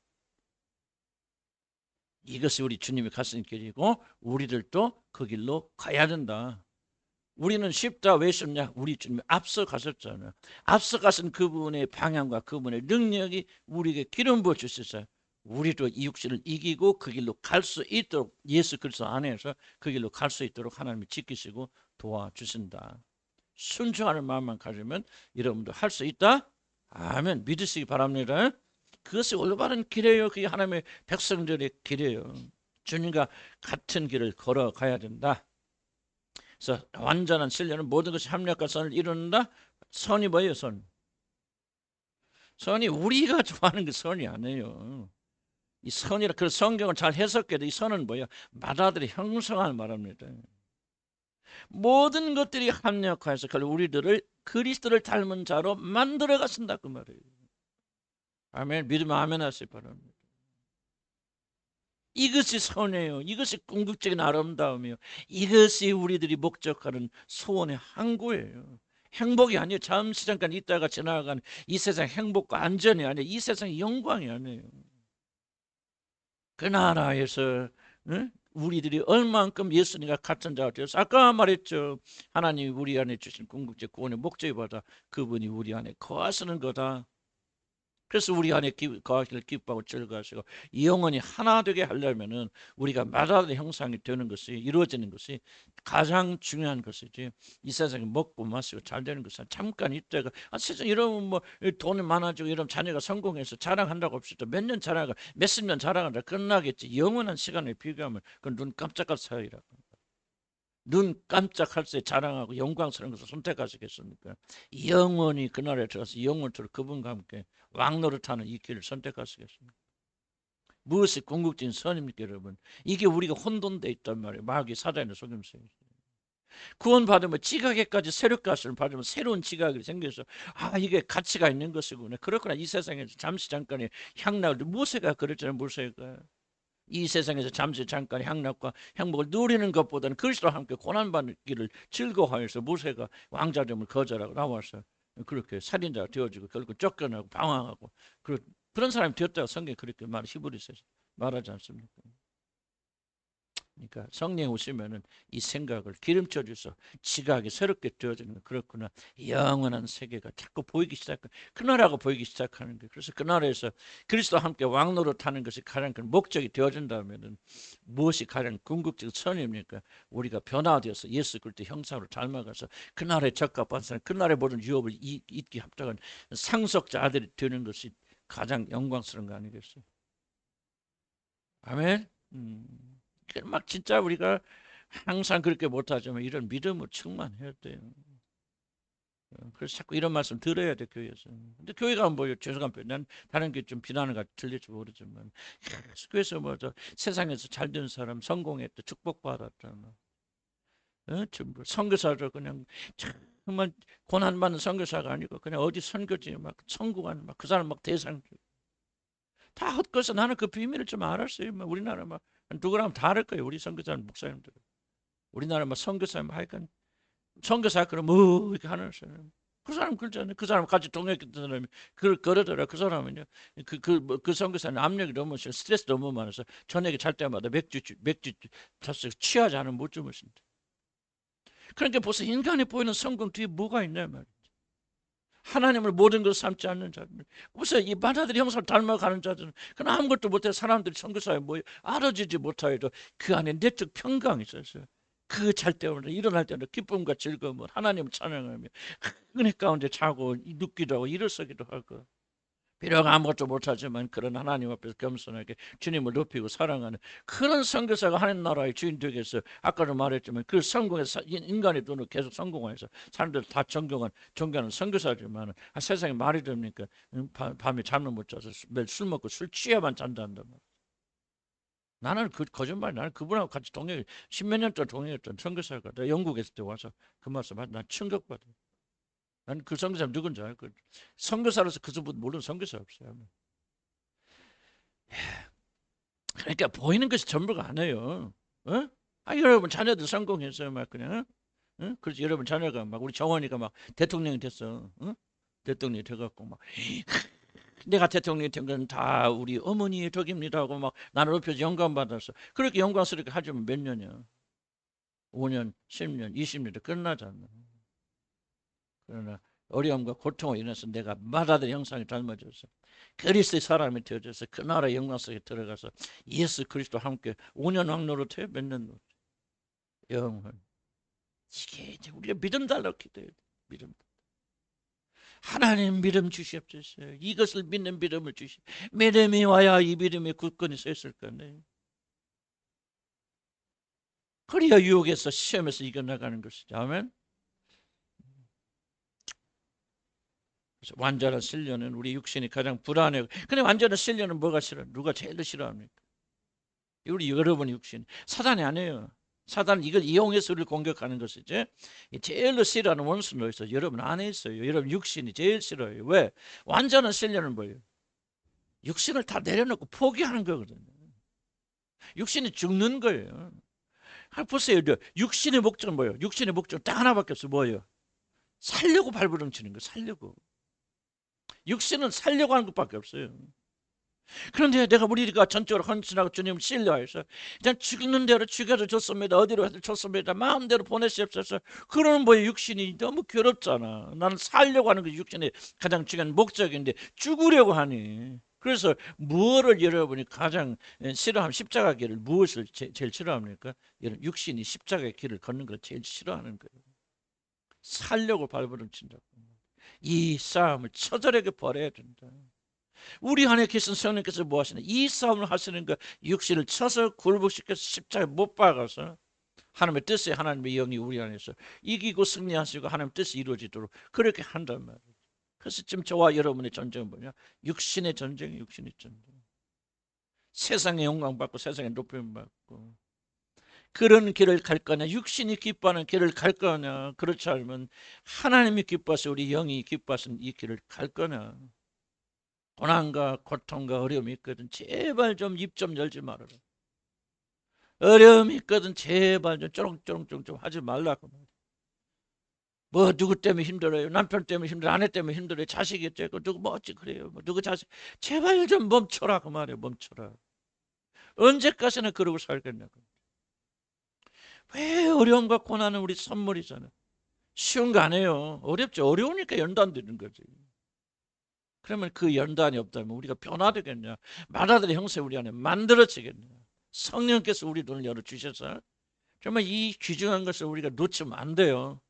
이것이 우리 주님이 가신 길이고 우리들도 그 길로 가야 된다. 우리는 쉽다. 왜 쉽냐? 우리 주님이 앞서 가셨잖아요. 앞서 가신 그분의 방향과 그분의 능력이 우리에게 기름 부어 주셨어요. 우리도 이 육신을 이기고 그 길로 갈 수 있도록 예수 그리스도 안에서 그 길로 갈 수 있도록 하나님이 지키시고 도와주신다. 순종하는 마음만 가지면 여러분도 할 수 있다. 아멘. 믿으시기 바랍니다. 그것이 올바른 길이에요. 그게 하나님의 백성들의 길이에요. 주님과 같은 길을 걸어가야 된다. 그래서 완전한 신뢰는 모든 것이 합력과 선을 이룬다. 선이 뭐예요? 선이 우리가 좋아하는 그 선이 아니에요. 이 선이라 그 성경을 잘 해석해도 이 선은 뭐예요? 마다들이 형성하는 말합니다. 모든 것들이 합력하여서 우리들을 그리스도를 닮은 자로 만들어 가신다 그 말이에요. 아멘. 믿으면 아멘 하시기 바랍니다. 이것이 선이에요. 이것이 궁극적인 아름다움이에요. 이것이 우리들이 목적하는 소원의 항구예요. 행복이 아니에요. 잠시 잠깐 있다가 지나가는 이 세상 행복과 안전이 아니에요. 이 세상의 영광이 아니에요. 그 나라에서 우리들이 얼만큼 예수님과 같은 자가 되어서 아까 말했죠. 하나님이 우리 안에 주신 궁극적 구원의 목적이 뭐다? 그분이 우리 안에 거하시는 거다. 그래서 우리 안에 거하기를 기뻐하고 즐거워하시고 영원히 하나 되게 하려면은 우리가 마다의 형상이 되는 것이 이루어지는 것이 가장 중요한 것이지. 이 세상에 먹고 마시고 잘 되는 것은 잠깐 있다가 세상 이러면 뭐 돈이 많아지고 이러면 자녀가 성공해서 자랑한다고 합시다. 몇 년 자랑하고 몇십 년 자랑한다 끝나겠지. 영원한 시간에 비교하면 그건 눈 깜짝할 사이라고. 눈 깜짝할 새 자랑하고 영광스러운 것을 선택하시겠습니까? 영원히 그날에 들어서 영원토록 그분과 함께 왕노릇하는 이 길을 선택하시겠습니까? 무엇이 궁극적인 선입니까 여러분? 이게 우리가 혼돈돼 있단 말이에요. 마귀 사단의 속임수예요. 구원받으면 지각에까지 세력가스를 받으면 새로운 지각이 생겨서 이게 가치가 있는 것이구나. 그렇구나. 이 세상에서 잠시 잠깐의 향락을 모세가 그랬잖아요. 모세가 이 세상에서 잠시 잠깐 향락과 행복을 누리는 것보다는 그리스도와 함께 고난받기를 즐거워하여서 모세가 왕자됨을 거절하고 나와서 그렇게 살인자가 되어지고 결국 쫓겨나고 방황하고 그런 사람이 되었다고 성경이 그렇게 히브리서에서 말하지 않습니까? 그러니까 성령 오시면은 이 생각을 기름쳐 주서 지각이 새롭게 되어지는 거 그렇구나. 영원한 세계가 자꾸 보이기 시작하는 그날하고 보이기 시작하는 거예요. 그래서 그날에서 그리스도와 함께 왕노릇하는 것이 가장 큰 목적이 되어진다면은 무엇이 가장 궁극적 선입니까? 우리가 변화되어서 예수 그리스도 형상으로 닮아가서 그날에 적합한 사람, 그날의 모든 유업을 잊기 합당한 상속자 아들이 되는 것이 가장 영광스러운 거 아니겠어요? 아멘. 막 진짜 우리가 항상 그렇게 못하지만 이런 믿음을 충만해야 돼요. 그래서 자꾸 이런 말씀 들어야 돼, 교회에서. 근데 교회가 뭐 죄송한 표현, 난 다른 게 좀 비난을 같이 들릴지 모르지만 교회에서 뭐 저 세상에서 잘 된 사람 성공했다, 축복받았다, 전부 선교사로 그냥 정말 고난 받는 선교사가 아니고 그냥 어디 선교지 막 천국한 막 그 사람 막 대상 다 헛것서 나는 그 비밀을 좀 알았어요. 뭐 우리나라 막 누구랑 다 알 거예요. 우리 선교사 목사님들. 우리나라 막 선교사 막 하여간 선교사 그럼 뭐 이렇게 하는 사람. 그 사람 그렇잖아요. 그 사람 같이 동행했던 사람이 그러더라. 그 사람은요. 그 선교사는 압력이 너무 심해 스트레스 너무 많아서 저녁에 잘 때마다 맥주 탔어요. 취하지 않으면 못 주무신다. 그러니까 벌써 인간이 보이는 성공 뒤에 뭐가 있냐 말이야. 하나님을 모든 것을 삼지 않는 자들. 무슨 이 바다들이 형상을 닮아가는 자들은 그건 아무것도 못해 사람들이 선교사에 모여 알아지지 못하여도 그 안에 내적 평강이 있었어요. 그 잘 때마다 일어날 때마다 기쁨과 즐거움을 하나님을 찬양하며 은혜 가운데 자고 눕기도 하고 일어서기도 하고 비록 아무것도 못하지만 그런 하나님 앞에서 겸손하게 주님을 높이고 사랑하는 그런 선교사가 하나님 나라의 주인 되겠어요. 아까도 말했지만 그 성공에서 인간의 돈으로 계속 성공해서 사람들 다 존경하는 선교사지만 세상에 말이 됩니까? 밤에 잠을 못 자서 매일 술 먹고 술 취해만 잔다는 말. 나는 그 거짓말 나는 그분하고 같이 동행 10몇 년 동안 동행했던 선교사가 내가 영국에 있을 때 와서 그 말씀 난 충격받아. 난 그 선교사 누군지 알고 선교사로서 그 분 모르는 선교사 없어요. 그러니까 보이는 것이 전부가 아니에요. 어? 여러분 자녀들 성공했어요, 막 그냥. 그래서 여러분 자녀가 막 우리 정원이가 막 대통령이 됐어. 대통령이 돼갖고 막 내가 대통령이 된 건 다 우리 어머니의 덕입니다 하고 막 나를 높여서 영광 받았어. 그렇게 영광스럽게 하지만 몇 년이야? 5년, 10년, 20년도 끝나잖아. 그러나 어려움과 고통으로 인해서 내가 마다들 형상이 닮아져서 그리스도의 사람이 되어져서 그 나라의 영광 속에 들어가서 예수 그리스도와 함께 5년 왕노릇해 몇 년 노릇 영원. 이게 이제 우리가 믿음 달라고 기도해야 돼. 믿음. 하나님 믿음 주시옵소서. 이것을 믿는 믿음을 주시. 믿음이 와야 이 믿음이 굳건히 서 있을 건데. 그래야 유혹에서 시험에서 이겨나가는 것이죠. 아멘. 완전한 신령은 우리 육신이 가장 불안해요. 근데 완전한 신령은 뭐가 싫어? 누가 제일 싫어합니까? 우리 여러분 육신. 사단이 아니에요. 사단은 이걸 이용해서 우리를 공격하는 것이지. 제일 싫어하는 원수는 어디 있어요? 여러분 안에 있어요. 여러분 육신이 제일 싫어요. 왜? 완전한 신령은 뭐예요? 육신을 다 내려놓고 포기하는 거거든요. 육신이 죽는 거예요. 보세요. 육신의 목적은 뭐예요? 육신의 목적은 딱 하나밖에 없어요. 뭐예요? 살려고 발버둥치는 거예요. 살려고. 육신은 살려고 하는 것밖에 없어요. 그런데 내가 우리가 전적으로 헌신하고 주님을 신뢰해서 그냥 죽는 대로 죽여서 줬습니다. 어디로 해도 줬습니다. 마음대로 보내시옵소서. 그러는 뭐에 육신이 너무 괴롭잖아. 나는 살려고 하는 게 육신의 가장 중요한 목적인데 죽으려고 하니. 그래서 무엇을 여러분이 가장 싫어하면 십자가 길을 무엇을 제일 싫어합니까? 육신이 십자가의 길을 걷는 걸 제일 싫어하는 거예요. 살려고 발버둥친다고. 이 싸움을 처절하게 벌여야 된다. 우리 안에 계신 성령께서 뭐 하시냐? 이 싸움을 하시는 거 육신을 쳐서 굴복시켜서 십자가에 못 박아서 하나님의 뜻에 하나님의 영이 우리 안에서 이기고 승리하시고 하나님의 뜻이 이루어지도록 그렇게 한단 말이에요. 그래서 지금 저와 여러분의 전쟁은 뭐냐? 육신의 전쟁이 육신의 전쟁. 세상의 영광 받고 세상의 높임 받고 그런 길을 갈 거냐? 육신이 기뻐하는 길을 갈 거냐? 그렇지 않으면 하나님이 기뻐하시고 우리 영이 기뻐하시는 이 길을 갈 거냐? 고난과 고통과 어려움이 있거든. 제발 좀 입 좀 열지 말아라. 어려움이 있거든. 제발 좀 쩌렁쩌렁 좀 하지 말라고. 뭐 누구 때문에 힘들어요? 남편 때문에 힘들어요? 아내 때문에 힘들어요? 자식이 어쩌고 누구 뭐 어찌 그래요? 뭐 누구 자식 제발 좀 멈춰라 그 말이에요. 멈춰라. 언제까지나 그러고 살겠냐고. 왜 어려움과 고난은 우리 선물이잖아요. 쉬운 거 아니에요. 어렵죠. 어려우니까 연단되는 거지. 그러면 그 연단이 없다면 우리가 변화되겠냐? 마다들의 형세 우리 안에 만들어지겠냐? 성령께서 우리 눈을 열어주셔서 정말 이 귀중한 것을 우리가 놓치면 안 돼요.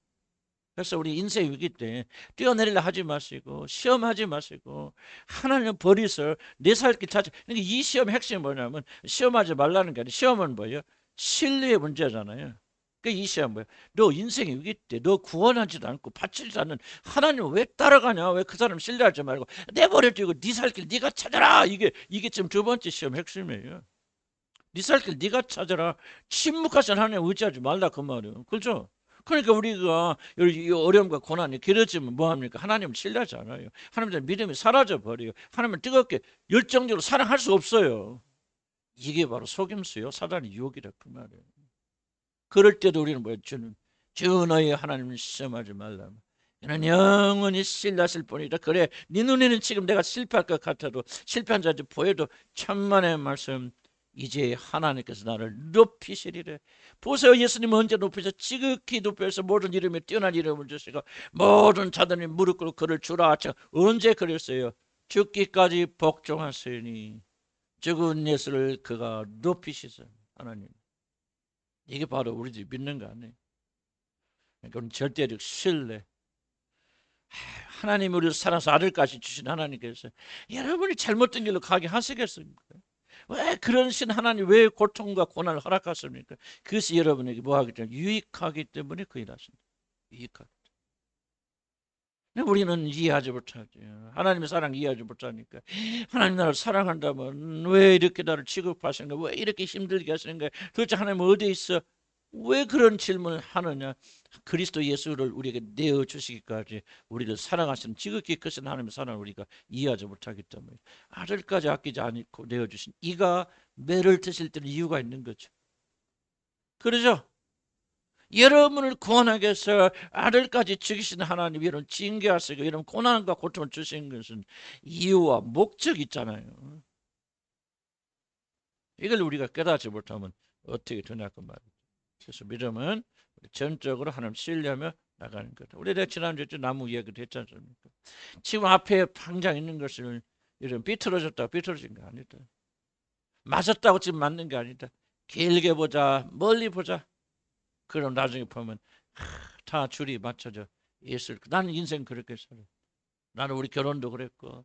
그래서 우리 인생 위기 때 뛰어내리려 하지 마시고 시험하지 마시고 하나님 버리서 내 살길 찾아. 그러니까 이 시험의 핵심이 뭐냐면 시험하지 말라는 게 아니라 시험은 뭐예요? 신뢰의 문제잖아요. 이 시간 뭐야? 너 인생이 여기 있대. 너 구원하지도 않고 바치지도 않는 하나님 왜 따라가냐? 왜 그 사람 신뢰하지 말고 내버려두고 네 살 길 네가 찾아라. 이게 지금 두 번째 시험 핵심이에요. 네 살 길 네가 찾아라. 침묵하신 하나님 의지하지 말라 그 말이에요. 그렇죠? 그러니까 우리가 이 어려움과 고난이 길어지면 뭐합니까? 하나님을 신뢰하지 않아요. 하나님의 믿음이 사라져 버려요. 하나님을 뜨겁게 열정적으로 사랑할 수 없어요. 이게 바로 속임수요. 사단의 유혹이라 그 말이에요. 그럴 때도 우리는 뭐예요? 주 너희 하나님을 시험하지 말라. 너는 영원히 신뢰하실 뿐이다. 그래, 네 눈에는 지금 내가 실패할 것 같아도 실패한 자들 보여도 천만의 말씀 이제 하나님께서 나를 높이시리래. 보세요, 예수님은 언제 높이셔? 지극히 높여서 모든 이름에 뛰어난 이름을 주시고 모든 자들이 무릎 꿇고 그를 주라 하셔. 언제 그랬어요? 죽기까지 복종하시니 죽은 예수를 그가 높이시소. 하나님, 이게 바로 우리들이 믿는 거 아니에요? 그러니까 절대적 신뢰. 하나님이 우리를 사랑해서 아들까지 주신 하나님께서 여러분이 잘못된 길로 가게 하시겠습니까? 왜 그런 신 하나님 왜 고통과 고난을 허락하십니까? 그것이 여러분에게 뭐하기 때문에 유익하기 때문에 그 일하십니다. 유익하기 때문에. 우리는 이해하지 못하죠. 하나님의 사랑 이해하지 못하니까 하나님 나를 사랑한다면 왜 이렇게 나를 취급하시는 거야? 왜 이렇게 힘들게 하시는 거야? 도대체 하나님 어디에 있어? 왜 그런 질문을 하느냐? 그리스도 예수를 우리에게 내어주시기까지 우리를 사랑하시는 지극히 크신 하나님의 사랑을 우리가 이해하지 못하기 때문에 아들까지 아끼지 않고 내어주신 이가 매를 드실 때는 이유가 있는 거죠. 그러죠? 여러분을 구원하기 위해서 아들까지 죽이신 하나님 이런 징계하시고 이런 고난과 고통을 주신 것은 이유와 목적이 있잖아요. 이걸 우리가 깨닫지 못하면 어떻게 되냐 그 말이에요. 그래서 믿음은 전적으로 하나님 신뢰하며 나가는 거다. 우리 내가 지난주에 나무 이야기도 했지 않습니까? 지금 앞에 당장 있는 것을 이런 삐뚤어졌다고 삐뚤어진 게 아니다. 맞았다고 지금 맞는 게 아니다. 길게 보자, 멀리 보자. 그럼 나중에 보면 다 줄이 맞춰져 있을. 나는 인생 그렇게 살아. 나는 우리 결혼도 그랬고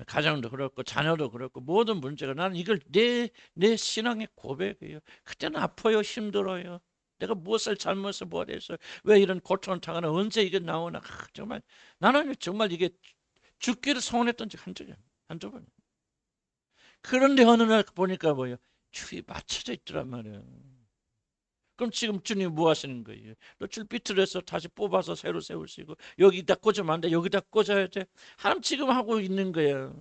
가정도 그렇고 자녀도 그렇고 모든 문제가 나는 이걸 내 신앙의 고백이에요. 그때는 아파요, 힘들어요. 내가 무엇을 잘못해서 뭐해서 왜 이런 고통을 당하나 언제 이게 나오나 정말 나는 정말 이게 죽기를 소원했던 적 한두 번. 그런데 어느 날 보니까 뭐예요? 줄이 맞춰져 있더란 말이에요. 그럼 지금 주님 뭐 하시는 거예요? 너 줄 삐뚤어서 다시 뽑아서 새로 세우시고 여기다 꽂으면 안 돼. 여기다 꽂아야 돼. 하나님 지금 하고 있는 거예요.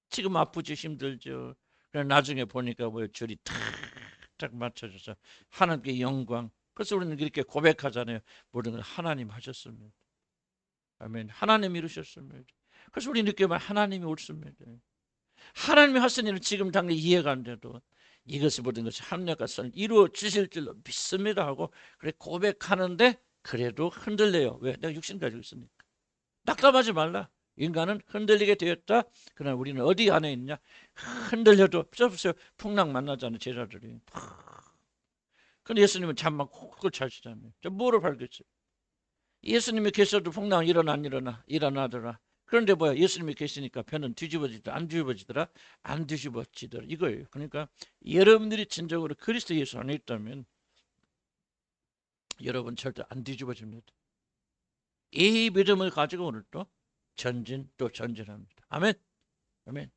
지금 아프죠, 힘들죠. 그래 나중에 보니까 뭐 줄이 탁탁 맞춰져서 하나님께 영광. 그래서 우리는 이렇게 고백하잖아요. 모든 걸 하나님 하셨습니다. 아멘. 하나님 이루셨습니다. 그래서 우리 느끼면 하나님이 옳습니다. 하나님이 하신 일은 지금 당장 이해가 안 돼도 이것이 모든 것이 하나님과 선 이루어 주실 줄로 믿습니다 하고 그래 고백하는데 그래도 흔들려요. 왜? 내가 육신 가지고 있으니까. 낙담하지 말라. 인간은 흔들리게 되었다. 그러나 우리는 어디 안에 있냐? 흔들려도 보세요. 풍랑 만나잖아요. 제자들이. 근데 예수님은 잠만 콕콕 자시잖아요. 저 뭐를 발견했어요? 예수님이 계셔도 풍랑 일어나더라. 그런데 뭐야? 예수님이 계시니까 배는 뒤집어지더라. 안 뒤집어지더라. 안 뒤집어지더라. 이거예요. 그러니까 여러분들이 진정으로 그리스도 예수 안에 있다면 여러분 절대 안 뒤집어집니다. 이 믿음을 가지고 오늘도 전진 또 전진합니다. 아멘. 아멘.